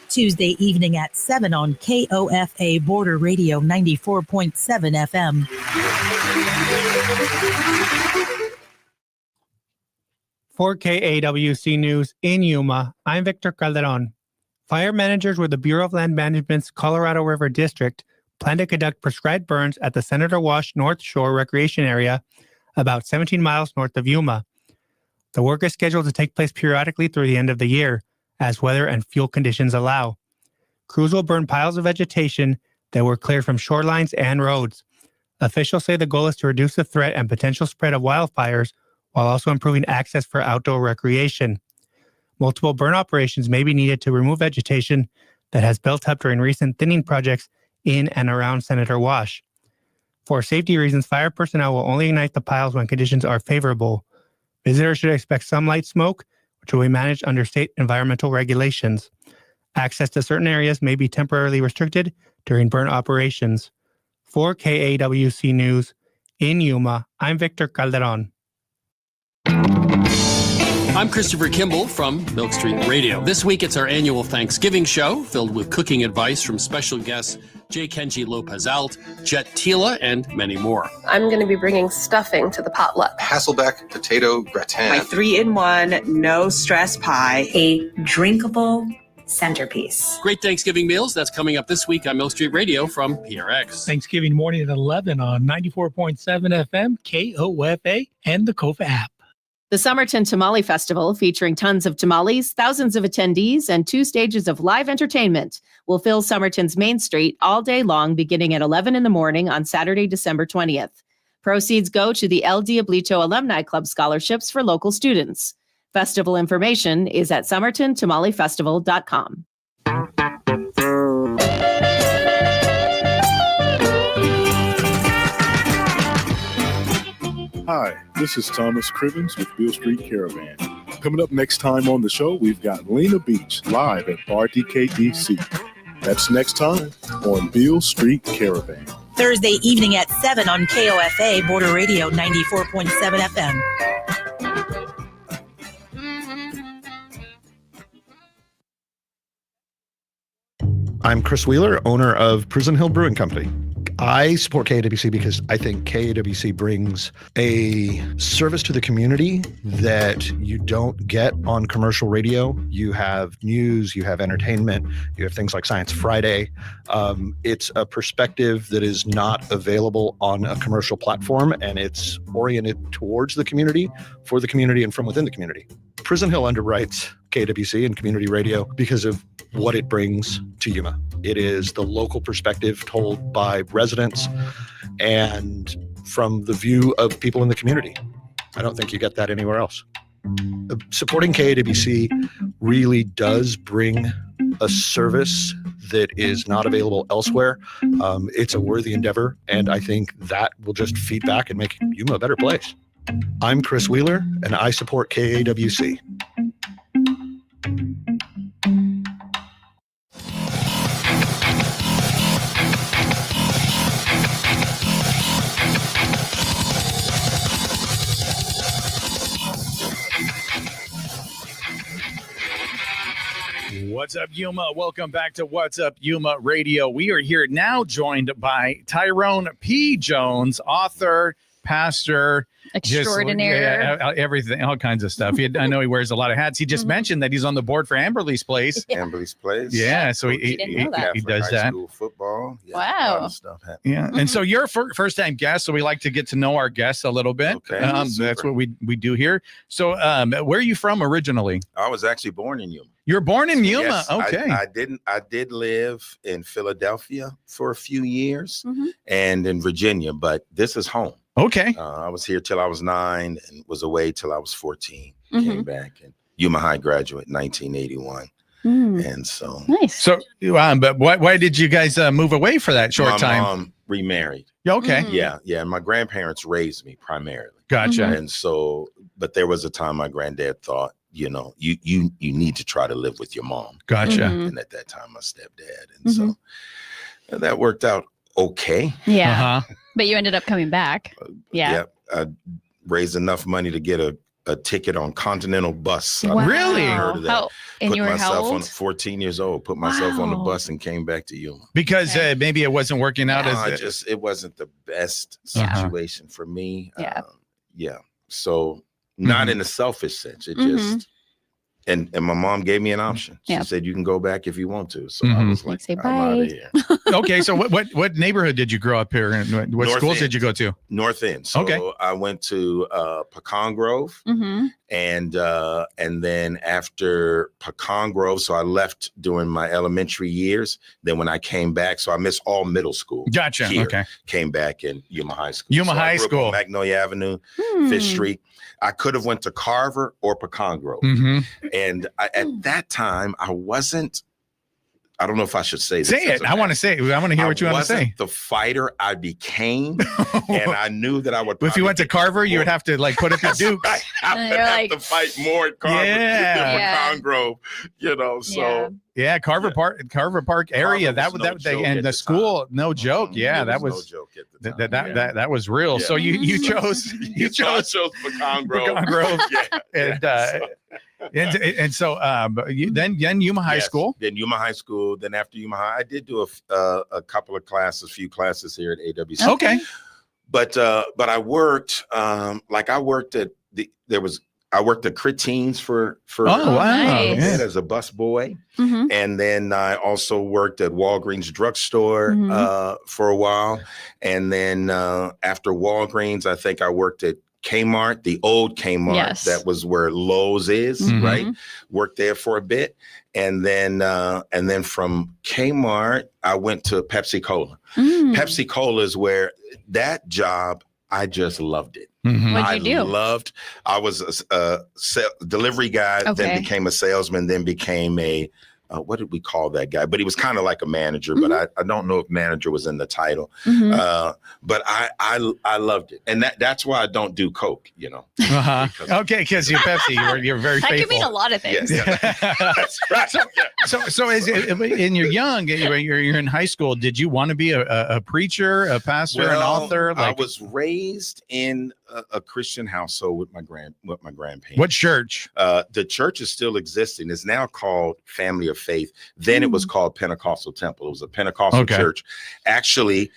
Tuesday evening at 7 on KOFA Border Radio 94.7 FM. For KAWC News in Yuma, I'm Victor Calderon. Fire managers with the Bureau of Land Management's Colorado River District plan to conduct prescribed burns at the Senator Wash North Shore Recreation Area, about 17 miles north of Yuma. The work is scheduled to take place periodically through the end of the year, as weather and fuel conditions allow. Crews will burn piles of vegetation that were cleared from shorelines and roads. Officials say the goal is to reduce the threat and potential spread of wildfires while also improving access for outdoor recreation. Multiple burn operations may be needed to remove vegetation that has built up during recent thinning projects in and around Senator Wash. For safety reasons, fire personnel will only ignite the piles when conditions are favorable. Visitors should expect some light smoke, which will be managed under state environmental regulations. Access to certain areas may be temporarily restricted during burn operations. For KAWC News in Yuma, I'm Victor Calderon. I'm Christopher Kimball from Milk Street Radio. This week it's our annual Thanksgiving show filled with cooking advice from special guests J. Kenji Lopez-Alt, Jet Tila, and many more. I'm going to be bringing stuffing to the potluck. Hasselbeck potato gratin. My 3-in-1 no stress pie. A drinkable centerpiece. Great Thanksgiving meals. That's coming up this week on Milk Street Radio from PRX. Thanksgiving morning at 11 on 94.7 FM, KOFA, and the KOFA app. The Somerton Tamale Festival, featuring tons of tamales, thousands of attendees, and 2 stages of live entertainment, will fill Somerton's Main Street all day long, beginning at 11 in the morning on Saturday, December 20th. Proceeds go to the El Diablito Alumni Club scholarships for local students. Festival information is at SummertonTamaleFestival.com. Hi, this is Thomas Crivens with Beale Street Caravan. Coming up next time on the show, we've got Lena Beach live at Bar DKDC. That's next time on Beale Street Caravan. Thursday evening at 7 on KOFA, Border Radio 94.7 FM. I'm Chris Wheeler, owner of Prison Hill Brewing Company. I support KAWC because I think KAWC brings a service to the community that you don't get on commercial radio. You have news, you have entertainment, you have things like Science Friday. It's a perspective that is not available on a commercial platform, and it's oriented towards the community, for the community, and from within the community. Prison Hill underwrites KAWC and community radio because of what it brings to Yuma. It is the local perspective told by residents and from the view of people in the community. I don't think you get that anywhere else. Supporting KAWC really does bring a service that is not available elsewhere. It's a worthy endeavor, and I think that will just feed back and make Yuma a better place. I'm Chris Wheeler, and I support KAWC. What's up, Yuma? Welcome back to What's Up, Yuma Radio. We are here now joined by Tyrone P. Jones, author, pastor, extraordinaire, everything, all kinds of stuff. I know he wears a lot of hats. He just mentioned that he's on the board for Amberley's Place. Amberley's Place. Yeah, so he does that. School football. Yeah, wow. A lot of stuff happening. Yeah, and so you're a first-time guest, so we like to get to know our guests a little bit. Okay, that's what we do here. So, where are you from originally? I was actually born in Yuma. You're born in Yuma. Yes, okay. I did live in Philadelphia for a few years and in Virginia, but this is home. Okay. I was here till I was 9 and was away till I was 14. Came back, and Yuma High graduate in 1981. And so nice. So, but why did you guys move away for that short time? My mom remarried. Okay. Yeah. And my grandparents raised me primarily. Gotcha. And so, but there was a time my granddad thought, you need to try to live with your mom. Gotcha. And at that time, my stepdad. And so that worked out okay. Yeah. But you ended up coming back. Yeah. I raised enough money to get a ticket on Continental bus. Wow. Really? How, and you were how old? 14 years old. Put myself on the bus and came back to Yuma. Because maybe it wasn't working out it wasn't the best situation for me. Yeah. So not in a selfish sense. It just and my mom gave me an option. She said you can go back if you want to. So I was like, say I'm bye. out of here. Okay, so what neighborhood did you grow up here in? What North schools End. did you go to? North End. So I went to Pecan Grove, and then after Pecan Grove, so I left during my elementary years. Then when I came back, so I missed all middle school. Gotcha. Here, okay. Came back in Yuma High School. Yuma So High I grew up School. on Magnolia Avenue, Fifth Street. I could have went to Carver or Pecan Grove. And at that time, I don't know if I should say this. Say it. I want to say it. I want to hear what you want to say. The fighter I became, and I knew that I would. If you went to Carver, you would have to like put up your dukes. I would have to fight more at Carver than Pecan Grove, So Carver Park area. That and the school, no joke. Yeah, that was no joke at the time. That was real. So you chose Pecan Grove. Pecan Grove. And so then Yuma High School. Then Yuma High School. Then after Yuma High, I did do a couple of few classes here at AWC. Okay. But I worked I worked at Critines for nice. as a bus boy. And then I also worked at Walgreens drugstore for a while. And then after Walgreens, I think I worked at Kmart, the old Kmart. Yes. That was where Lowe's is, right? Worked there for a bit. And then from Kmart, I went to Pepsi Cola. Pepsi Cola is where that job I just loved it. Mm-hmm. What'd you do? I was a delivery guy, then became a salesman, then became a, what did we call that guy? But he was kind of like a manager, but I don't know if manager was in the title. But I loved it. And that's why I don't do Coke, you know. Okay, because you're Pepsi, you're very faithful. That could mean a lot of things. That's right. So as in you're young, you're in high school, did you want to be a preacher, a pastor, an author? I was raised in a Christian household with my grandparents. What church? The church is still existing. It's now called Family of Faith. Then it was called Pentecostal Temple. It was a Pentecostal church, actually,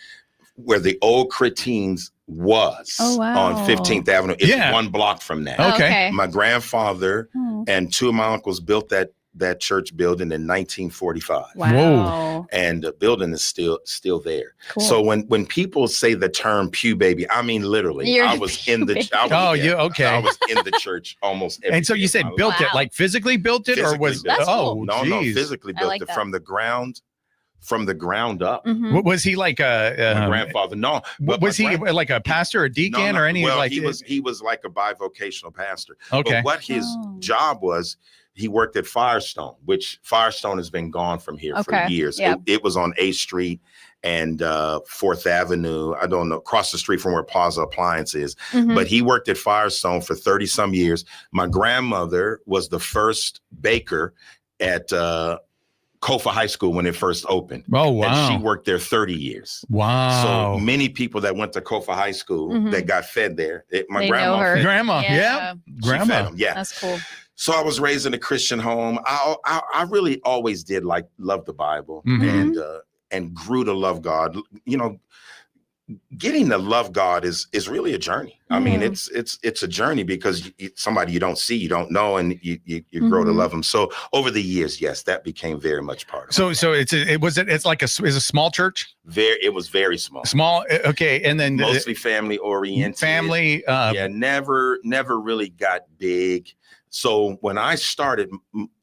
where the old Cretines was on 15th Avenue. It's 1 block from that. Okay. My grandfather and 2 of my uncles built that church building in 1945. Wow. Whoa. And the building is still there. Cool. So when people say the term pew baby, I mean literally. I was in the I was in the church almost every And so you said built it, like physically built it, or was no, physically built it from the ground up. Was he like my grandfather? No. Was he like a pastor or deacon or any? Well, like he was like a bivocational pastor. Okay. But what his job was, he worked at Firestone, which Firestone has been gone from here for years. Yep. It was on 8th Street and 4th Avenue. I don't know, across the street from where Plaza Appliance is. But he worked at Firestone for 30 some years. My grandmother was the first baker at Kofa High School when it first opened. Oh, wow. And she worked there 30 years. Wow. So many people that went to Kofa High School that got fed there. My They grandma know her. fed Grandma. Yeah. Grandma. She fed 'em, yeah. That's cool. So I was raised in a Christian home. I really always did love the Bible and grew to love God. You know, getting to love God is really a journey. I mean, it's a journey because somebody you don't see, you don't know, and you grow to love them. So over the years, yes, that became very much part of it. So it's like a small church. It was very small. Small, okay, and then mostly family oriented. Family, never really got big. So when I started,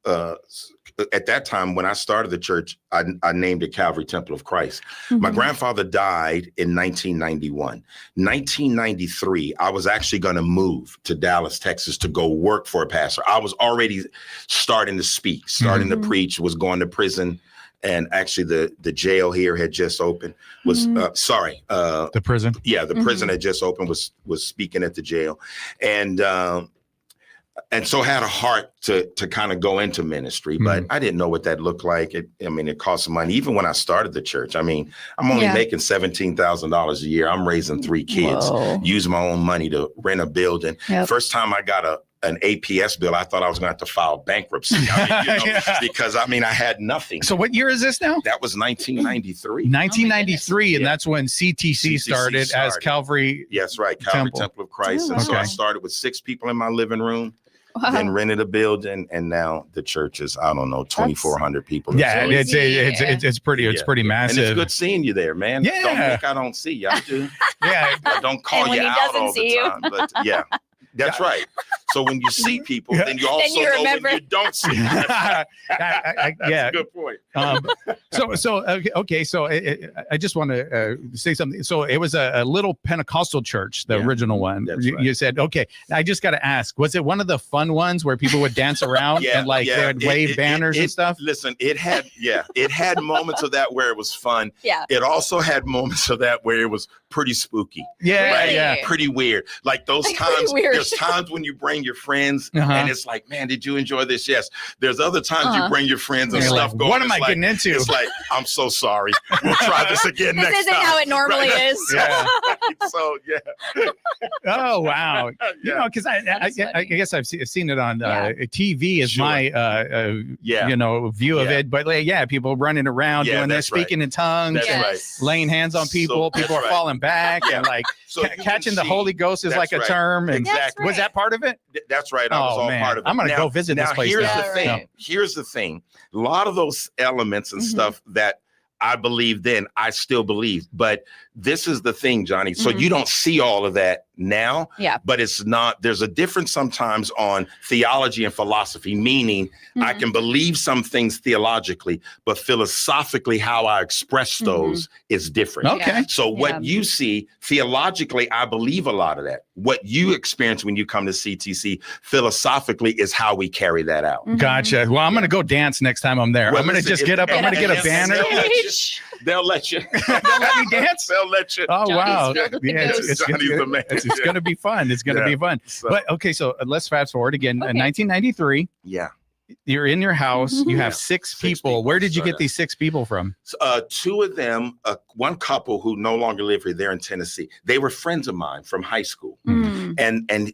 at that time, when I started the church, I named it Calvary Temple of Christ. My grandfather died in 1991. 1993, I was actually going to move to Dallas, Texas to go work for a pastor. I was already starting to speak, starting to preach, was going to prison. And actually the jail here had just opened, the prison. Yeah, the prison had just opened, was speaking at the jail. And so had a heart to kind of go into ministry, but I didn't know what that looked like. It cost some money. Even when I started the church, I mean, I'm only making $17,000 a year. I'm raising 3 kids, use my own money to rent a building. First time I got an APS bill, I thought I was going to have to file bankruptcy. Because I had nothing. So what year is this now? That was 1993. 1993, and that's when CTC started as Calvary. Yes, right, Calvary Temple of Christ. And so I started with 6 people in my living room. Then rented a building, and now the church is 2,400 people. Yeah, it's pretty massive. And it's good seeing you there, man. Yeah. Don't think I don't see you. I do. Yeah, I don't call you out all the time, but yeah. That's right. So when you see people, then you also know when you don't see them. That's a good point. So I just want to say something. So it was a little Pentecostal church, the original one. You said, okay, I just got to ask, was it one of the fun ones where people would dance around and they would wave banners and stuff? Listen, it had moments of that where it was fun. Yeah. It also had moments of that where it was pretty spooky. Yeah, Really? yeah. Pretty weird. Like those times, there's times when you bring your friends and it's like, man, did you enjoy this? Yes. There's other times you bring your friends and stuff going. What am I getting into? It's like, I'm so sorry. We'll try this again next time. This isn't how it normally is. Yeah. So, yeah. Oh, wow. You know, because I guess I've seen it on TV as my, view of it. But people running around doing this, speaking in tongues, and laying hands on people. People are falling back and catching the Holy Ghost is like a term. And was that part of it? That's right. I was all part of it. I'm going to go visit this place. Here's the thing. A lot of those elements and stuff that I believed then, I still believe, but this is the thing, Johnny. So you don't see all of that now, but it's not, there's a difference sometimes on theology and philosophy, meaning I can believe some things theologically, but philosophically, how I express those is different. Okay. So what you see theologically, I believe a lot of that. What you experience when you come to CTC philosophically is how we carry that out. Gotcha. Well, I'm going to go dance next time I'm there. Well, I'm going to just get up. I'm going to get a banner. They'll let you. They'll let me dance? They'll let you. Oh, wow. Yeah, it's going to be fun. It's going to be fun. So, but okay, so let's fast forward again. 1993. Yeah. You're in your house. You have six people. Where did you get these 6 people from? Two of them, one couple who no longer live here, they're in Tennessee. They were friends of mine from high school. And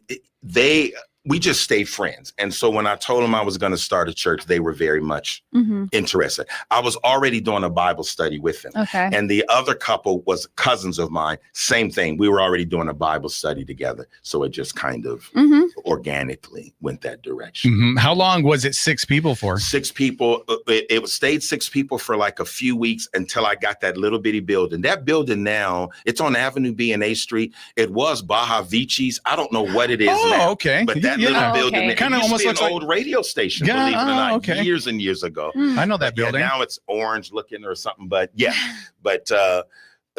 we just stayed friends. And so when I told them I was going to start a church, they were very much interested. I was already doing a Bible study with them. Okay. And the other couple was cousins of mine. Same thing. We were already doing a Bible study together. So it just kind of organically went that direction. How long was it 6 people for? 6 people. It stayed 6 people for like a few weeks until I got that little bitty building. That building now, it's on Avenue B and A Street. It was Baja Vici's. I don't know what it is now. Okay. But that little building, kind of almost looks an like old radio station, believe it or not, years and years ago. I know that building. Now it's orange looking or something, but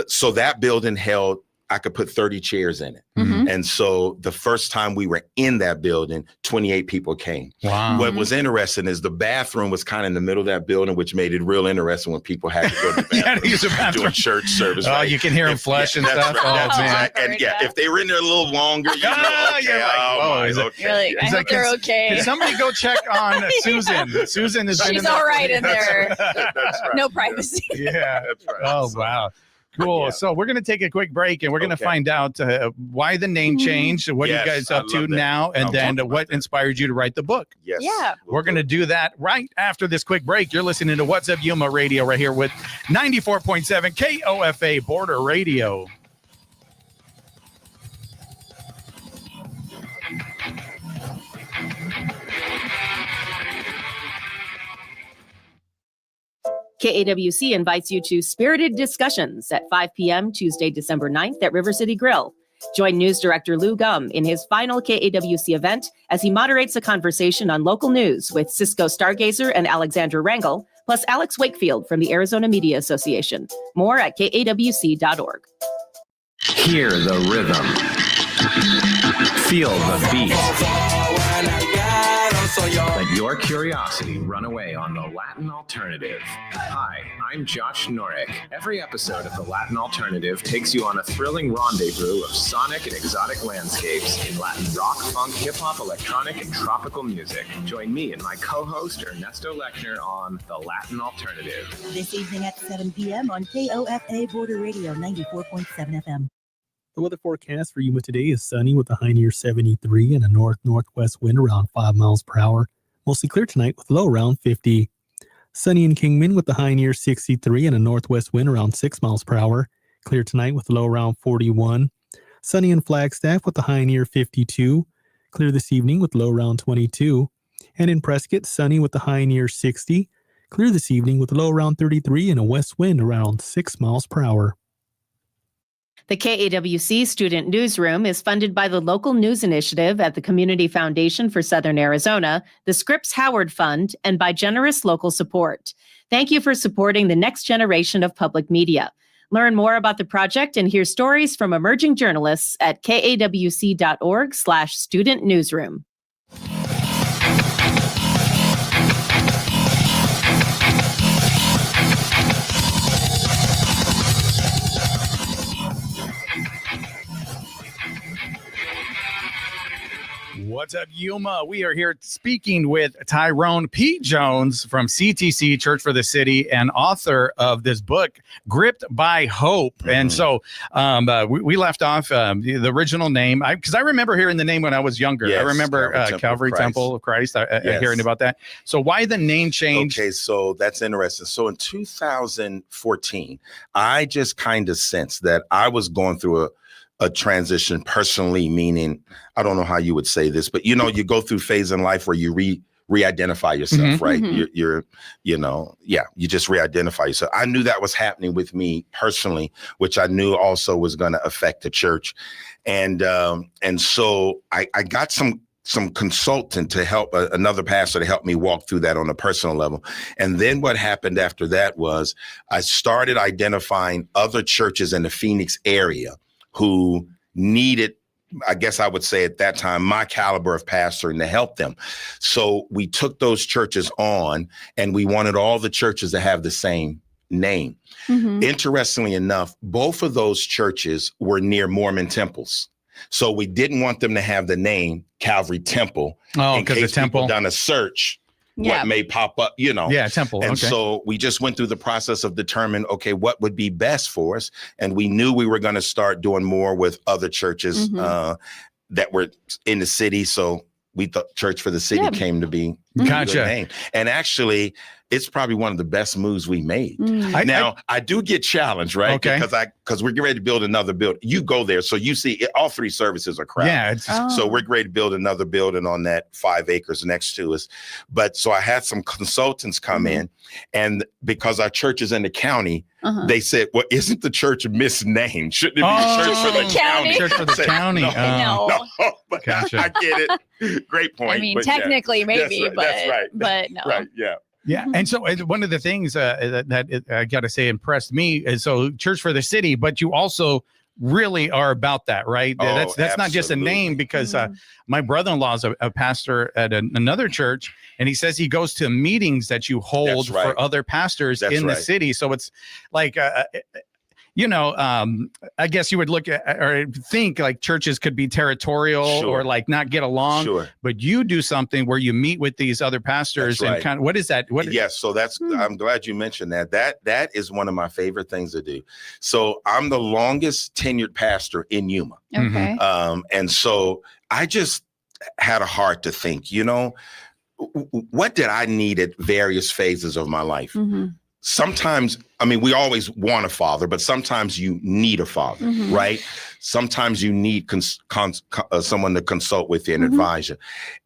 so that building held, I could put 30 chairs in it. And so the first time we were in that building, 28 people came. Wow. What was interesting is the bathroom was kind of in the middle of that building, which made it real interesting when people had to go to the bathroom, do a church service. Oh, you can hear them flush and stuff. That's Man. right. And if they were in there a little longer, you know, you're like, I hope they're okay. Can somebody go check on Susan? Susan is. She's all right in there. That's right. No privacy. Yeah. That's right. Oh, wow. Cool. So we're going to take a quick break and we're going to find out why the name changed, what are you guys up to now, and then what inspired you to write the book. Yes. Yeah. We're going to do that right after this quick break. You're listening to What's Up Yuma Radio right here with 94.7 KOFA Border Radio. KAWC invites you to Spirited Discussions at 5 p.m. Tuesday, December 9th at River City Grill. Join News Director Lou Gum in his final KAWC event as he moderates a conversation on local news with Cisco Stargazer and Alexandra Rangel, plus Alex Wakefield from the Arizona Media Association. More at KAWC.org. Hear the rhythm. Feel the beat. Let your curiosity run away on the Latin Alternative. Hi, I'm Josh Norek. Every episode of the Latin Alternative takes you on a thrilling rendezvous of sonic and exotic landscapes in Latin rock, funk, hip-hop, electronic, and tropical music. Join me and my co-host Ernesto Lechner on the Latin Alternative. This evening at 7 p.m. on KOFA Border Radio 94.7 FM. The weather forecast for Yuma today is sunny with a high near 73 and a north-northwest wind around 5 miles per hour. Mostly clear tonight with low around 50. Sunny in Kingman with a high near 63 and a northwest wind around 6 miles per hour. Clear tonight with low around 41. Sunny in Flagstaff with a high near 52. Clear this evening with low around 22. And in Prescott, sunny with a high near 60. Clear this evening with a low around 33 and a west wind around 6 miles per hour. The KAWC Student Newsroom is funded by the Local News Initiative at the Community Foundation for Southern Arizona, the Scripps Howard Fund, and by generous local support. Thank you for supporting the next generation of public media. Learn more about the project and hear stories from emerging journalists at kawc.org/student newsroom. What's up, Yuma? We are here speaking with Tyrone P. Jones from CTC, Church for the City, and author of this book, Gripped by Hope. And so we left off the original name, because I remember hearing the name when I was younger. Yes, I remember Calvary Temple of Christ, hearing about that. So why the name change? Okay, so that's interesting. So in 2014, I just kind of sensed that I was going through a transition personally, meaning, I don't know how you would say this, but you know, you go through phase in life where you re-identify yourself, right? You're, you just re-identify yourself. I knew that was happening with me personally, which I knew also was going to affect the church. And so I got some consultant to help, another pastor to help me walk through that on a personal level. And then what happened after that was I started identifying other churches in the Phoenix area who needed, I guess I would say at that time, my caliber of pastoring to help them. So we took those churches on, and we wanted all the churches to have the same name. Interestingly enough, both of those churches were near Mormon temples. So we didn't want them to have the name Calvary Temple in case people done a search. What may pop up, Yeah, temple. And so we just went through the process of determining, okay, what would be best for us. And we knew we were going to start doing more with other churches that were in the city. So we thought Church for the City came to be a good name. And actually, it's probably one of the best moves we made. I do get challenged, right? Okay. Because we're getting ready to build another building. You go there, so you see all three services are crowded. Yeah. So we're ready to build another building on that 5 acres next to us. But so I had some consultants come in, and because our church is in the county, they said, well, isn't the church misnamed? Shouldn't it be Church for the County? Church for the County. No, but I get it. Great point. I mean, technically, maybe, that's right. But no. Right, yeah. Yeah. And so one of the things that I got to say impressed me is so Church for the City, but you also really are about that, right? That's not just a name, because my brother-in-law is a pastor at another church, and he says he goes to meetings that you hold for other pastors in the city. So it's like, I guess you would look at or think like churches could be territorial or like not get along, but you do something where you meet with these other pastors and kind of, what is that? Yes. So I'm glad you mentioned that. That is one of my favorite things to do. So I'm the longest tenured pastor in Yuma. Okay. And so I just had a heart to think, what did I need at various phases of my life? Sometimes, I mean, we always want a father, but sometimes you need a father, right? Sometimes you need someone to consult with you and advise you,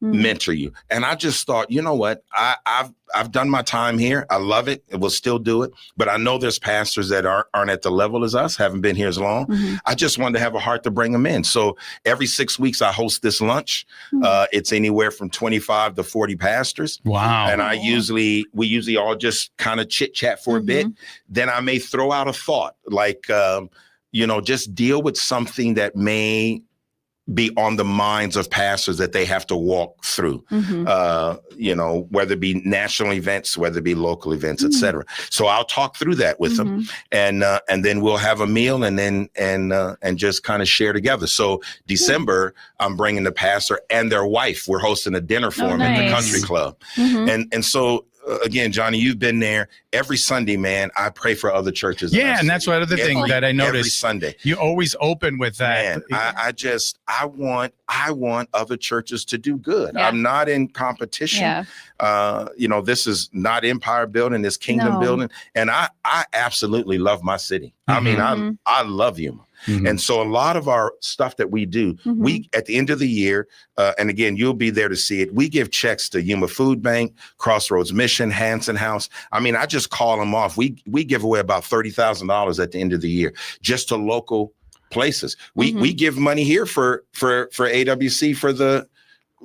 mentor you. And I just thought, you know what? I've done my time here. I love it. And we'll still do it. But I know there's pastors that aren't at the level as us, haven't been here as long. I just wanted to have a heart to bring them in. So every 6 weeks, I host this lunch. It's anywhere from 25 to 40 pastors. Wow. And we usually all just kind of chit chat for a bit. Then I may throw out a thought like, just deal with something that may be on the minds of pastors that they have to walk through, whether it be national events, whether it be local events, et cetera. So I'll talk through that with them, and then we'll have a meal and just kind of share together. So December, I'm bringing the pastor and their wife. We're hosting a dinner for them at the country club. And so, again, Johnny, you've been there every Sunday, man. I pray for other churches. Yeah, and that's one other thing that I noticed. Every Sunday, you always open with that. Man, I want other churches to do good. I'm not in competition. This is not empire building, it's kingdom building, and I absolutely love my city. I mean, I love Yuma. And so a lot of our stuff that we do, we at the end of the year, and again, you'll be there to see it. We give checks to Yuma Food Bank, Crossroads Mission, Hanson House. I mean, I just call them off. We give away about $30,000 at the end of the year just to local places. We give money here for AWC for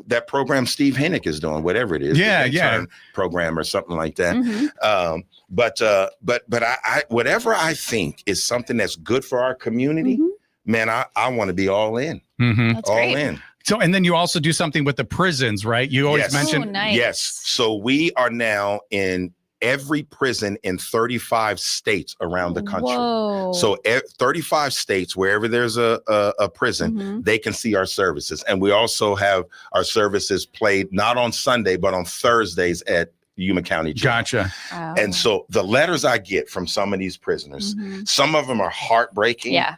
that program Steve Hennick is doing, whatever it is. The program or something like that. But I whatever I think is something that's good for our community, man, I want to be all in. That's all great. in. So, and then you also do something with the prisons, right? You always mention. Oh, nice. Yes. So we are now in every prison in 35 states around the country. Whoa. So 35 states, wherever there's a prison, they can see our services. And we also have our services played not on Sunday, but on Thursdays at Yuma County Jail. Gotcha. Wow. And so the letters I get from some of these prisoners, some of them are heartbreaking. Yeah.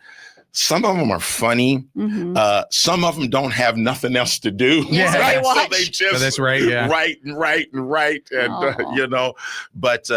Some of them are funny. Some of them don't have nothing else to do. Yeah. Right? So So they just that's right. Yeah. write. And, but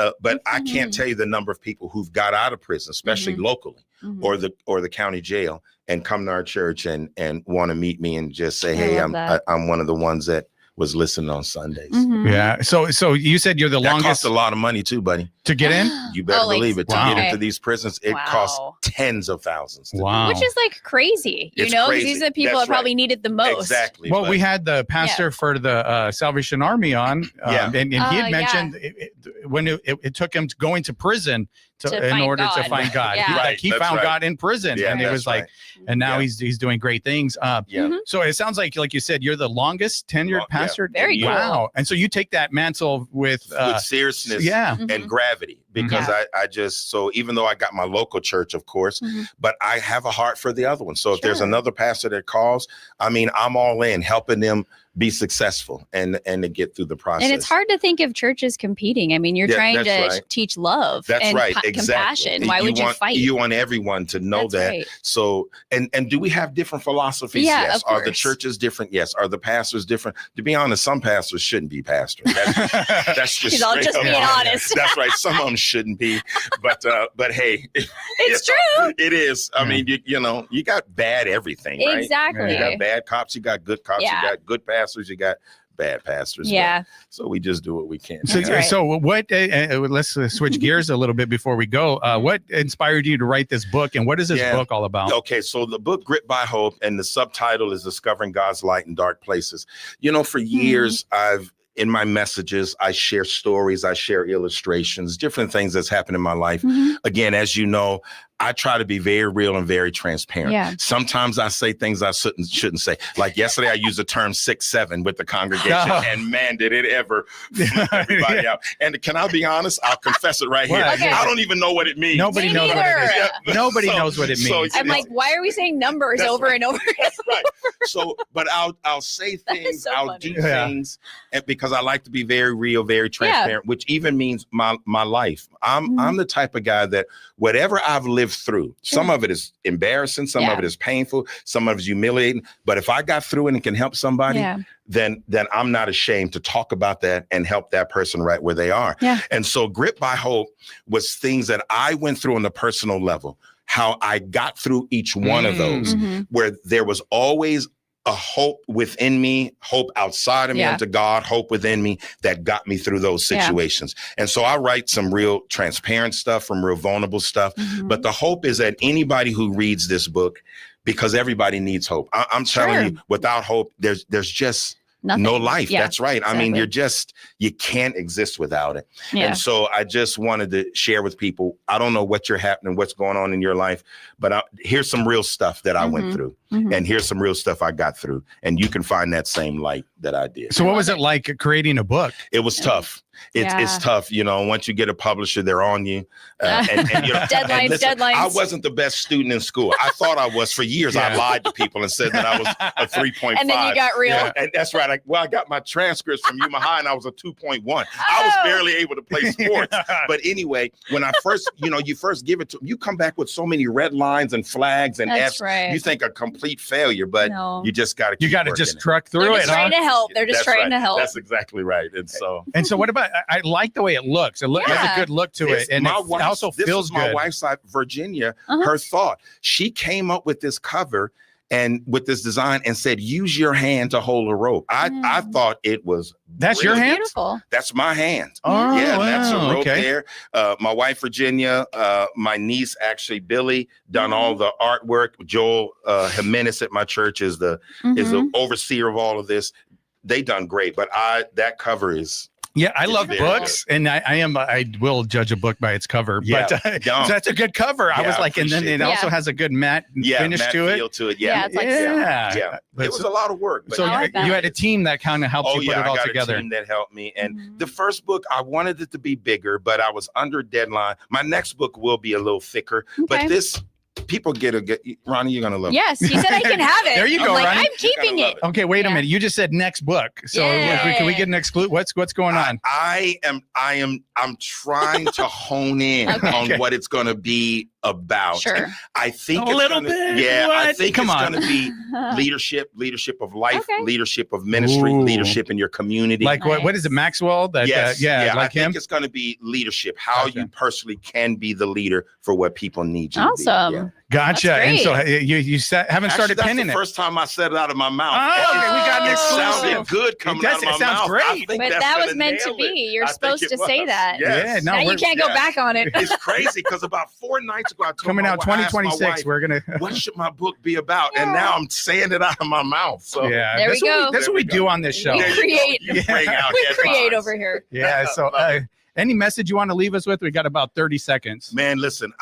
I can't tell you the number of people who've got out of prison, especially locally or the county jail, and come to our church and want to meet me and just say, hey, I'm one of the ones that was listening on Sundays. Yeah. So you said you're the that longest. Cost a lot of money too, buddy. To get in? You better like, believe it. To wow. get into these prisons, it costs tens of thousands. To wow. Which is like crazy, you know, because these are the people that probably needed the most. Exactly. Well, we had the pastor for the Salvation Army on, and he had mentioned when it took him going to prison in order to find God. He found God in prison, and it was like, and now he's doing great things. So it sounds like you said, you're the longest tenured pastor. Very cool. Wow. And so you take that mantle with seriousness and gravity, because I just, so even though I got my local church, of course, but I have a heart for the other one. So if there's another pastor that calls, I mean, I'm all in helping them be successful and to get through the process. And it's hard to think of churches competing. I mean, you're trying to teach love and compassion. Why would you fight? You want everyone to know that. Right. So, and do we have different philosophies? Yes. Are the churches different? Yes. Are the pastors different? To be honest, some pastors shouldn't be pastors. That's just I'll just being honest. That's right. Some of them shouldn't be, but hey, it's true. It is. I mean, you know, you got bad everything, right? Exactly. You got bad cops, you got good cops, you got good pastors, you got bad pastors. So we just do what we can. So what? Let's switch gears a little bit before we go. What inspired you to write this book, and what is this book all about? Okay, so the book Grit by Hope, and the subtitle is Discovering God's Light in Dark Places. You know, for years in my messages, I share stories, I share illustrations, different things that's happened in my life. Again, as you know, I try to be very real and very transparent. Sometimes I say things I shouldn't say. Like yesterday, I used the term 6'7" with the congregation, and man, did it ever flip everybody out. And can I be honest? I'll confess it right here. Okay. I don't even know what it means. Nobody knows what it is. Nobody knows what it means. I'm like, why are we saying numbers over and over? Right. So, but I'll say things, I'll do things, and because I like to be very real, very transparent, which even means my life. I'm the type of guy that whatever I've lived through, some of it is embarrassing, some of it is painful, some of it is humiliating, but if I got through it and can help somebody, then I'm not ashamed to talk about that and help that person right where they are. And so Grit by Hope was things that I went through on the personal level, how I got through each one of those, where there was always a hope within me, hope outside of me unto God, hope within me that got me through those situations. And so I write some real transparent stuff, from real vulnerable stuff. But the hope is that anybody who reads this book, because everybody needs hope. I'm telling you, without hope, there's just no life. That's right. Exactly. I mean, you can't exist without it. And so I just wanted to share with people, I don't know what's going on in your life, but here's some real stuff that I went through. And here's some real stuff I got through. And you can find that same light that I did. So what was it like creating a book? It was tough. It's tough. You know, once you get a publisher, they're on you. And you know, deadlines. I wasn't the best student in school. I thought I was. For years, I lied to people and said that I was a 3.5. And then you got real. And that's right. I got my transcripts from Yuma High and I was a 2.1. I was barely able to play sports. But anyway, when I first, you first give it to them, you come back with so many red lines and flags and F's. Right. You think a complete failure, but you just got to keep working just truck through it. They're trying to help. They're just trying to help. That's exactly right. And so what about, I like the way it looks. It has a good look to it. And it also feels good. My wife's side, Virginia, her thought. She came up with this cover and with this design and said, use your hand to hold a rope. I thought it was That's your hand? Beautiful. That's my hand. Oh, yeah, wow. That's a rope there. My wife, Virginia, my niece, actually, Billy, done all the artwork. Joel Jimenez at my church is the overseer of all of this. They done great, but that cover is... Yeah, I love books, and I will judge a book by its cover. Yeah, but so that's a good cover. I was like, and then it also has a good matte finish to it. Feel to it. Yeah, it's like it was a lot of work. So you had a team that kind of helped you put it all together. A team that helped me. And the first book, I wanted it to be bigger, but I was under deadline. My next book will be a little thicker, but this. People Ronnie, you're gonna love it. Yes, he said I can have it. There you go, Ronnie. Ronnie. I'm keeping it. Okay, wait a minute. You just said next book. So can we get an exclude? What's going on? I'm trying to hone in on what it's gonna be about. Sure. I think A little bit? Yeah, I What? think Come it's on. going to be leadership of life, Okay. leadership of ministry, Ooh. leadership in your community. Like what is it, Maxwell? That, Yes, like I think him? it's going to be leadership, how Gotcha. you personally can be the leader for what people need you to be. Awesome. Yeah. Gotcha. That's And so great. you haven't started Actually, penning that's it. the first time I said it out of my mouth. Oh, okay, we got an It exclusive. sounded good coming It out of my does. It sounds mouth. great. I think But that's that was gonna meant to nail be. it. You're I think supposed it to say was. that. Yes. Yeah, no, Now you we're- can't go yes. back on it. It's crazy because about 4 nights ago, I told Coming my out wife- I asked my 2026. wife, We're gonna. what should my book be about? And now I'm saying it out of my mouth. So Yeah, There that's we what go. That's what we do on this show. We There you go. create. You bring out We create headlines. over here. Yeah. So, any message you want to leave us with? We got about 30 seconds. Man, listen,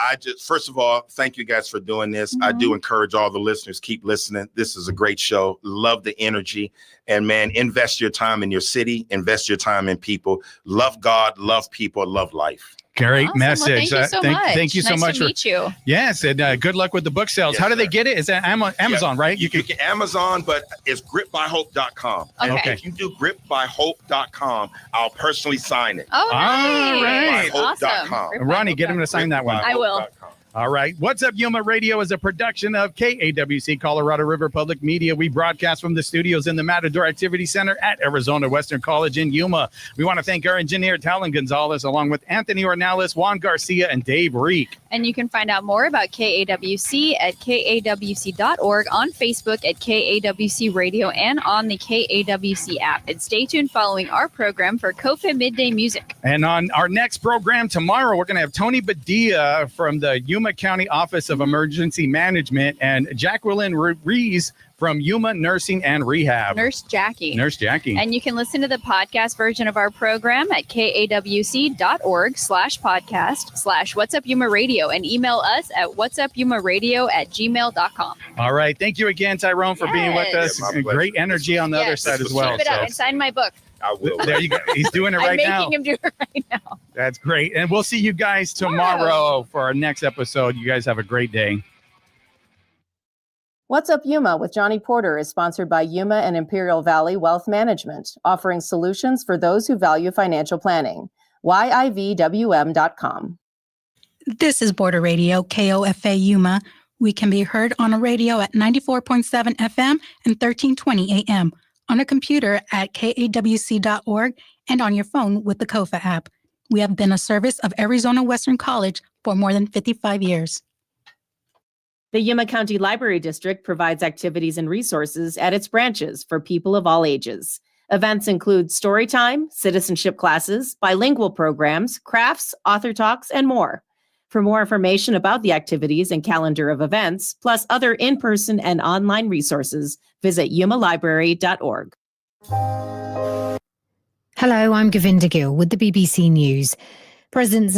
first of all, thank you guys for doing this. I do encourage all the listeners, keep listening. This is a great show. Love the energy. And man, invest your time in your city, invest your time in people. Love God, love people, love life. Great Awesome. message. Well, thank you so much. Thank you so Nice much to meet you. Yes, and good luck with the book sales. Yes, How do they sir. get it? Is that Amazon, right? You can Amazon, but it's gripbyhope.com. And Okay. if you do gripbyhope.com, I'll personally sign it. Oh, All right. Awesome. Awesome. Ronnie, get him to sign that one. I will. All right. What's Up Yuma Radio is a production of KAWC Colorado River Public Media. We broadcast from the studios in the Matador Activity Center at Arizona Western College in Yuma. We want to thank our engineer, Talon Gonzalez, along with Anthony Ornelas, Juan Garcia, and Dave Reek. And you can find out more about KAWC at kawc.org, on Facebook at KAWC Radio, and on the KAWC app. And stay tuned following our program for KOFA Midday Music. And on our next program tomorrow, we're going to have Tony Badia from the Yuma County Office of Emergency Management and Jacqueline Rees from Yuma Nursing and Rehab. Nurse Jackie. Nurse Jackie. And you can listen to the podcast version of our program at kawc.org/podcast/What's Up Yuma Radio, and email us at whatsupyumaradio@gmail.com. All right. Thank you again, Tyrone, for being with us. Yeah, my pleasure. Great energy on the other side as well. Keep it up and sign my book. I will. There you go. He's doing it right I'm now. making him do it right now. That's great. And we'll see you guys tomorrow for our next episode. You guys have a great day. What's Up Yuma with Johnny Porter is sponsored by Yuma and Imperial Valley Wealth Management, offering solutions for those who value financial planning. YIVWM.com. This is Border Radio, KOFA Yuma. We can be heard on a radio at 94.7 FM and 1320 AM, on a computer at kawc.org, and on your phone with the KOFA app. We have been a service of Arizona Western College for more than 55 years. The Yuma County Library District provides activities and resources at its branches for people of all ages. Events include story time, citizenship classes, bilingual programs, crafts, author talks, and more. For more information about the activities and calendar of events, plus other in-person and online resources, visit yumalibrary.org. Hello, I'm Govinda Gill with the BBC News. President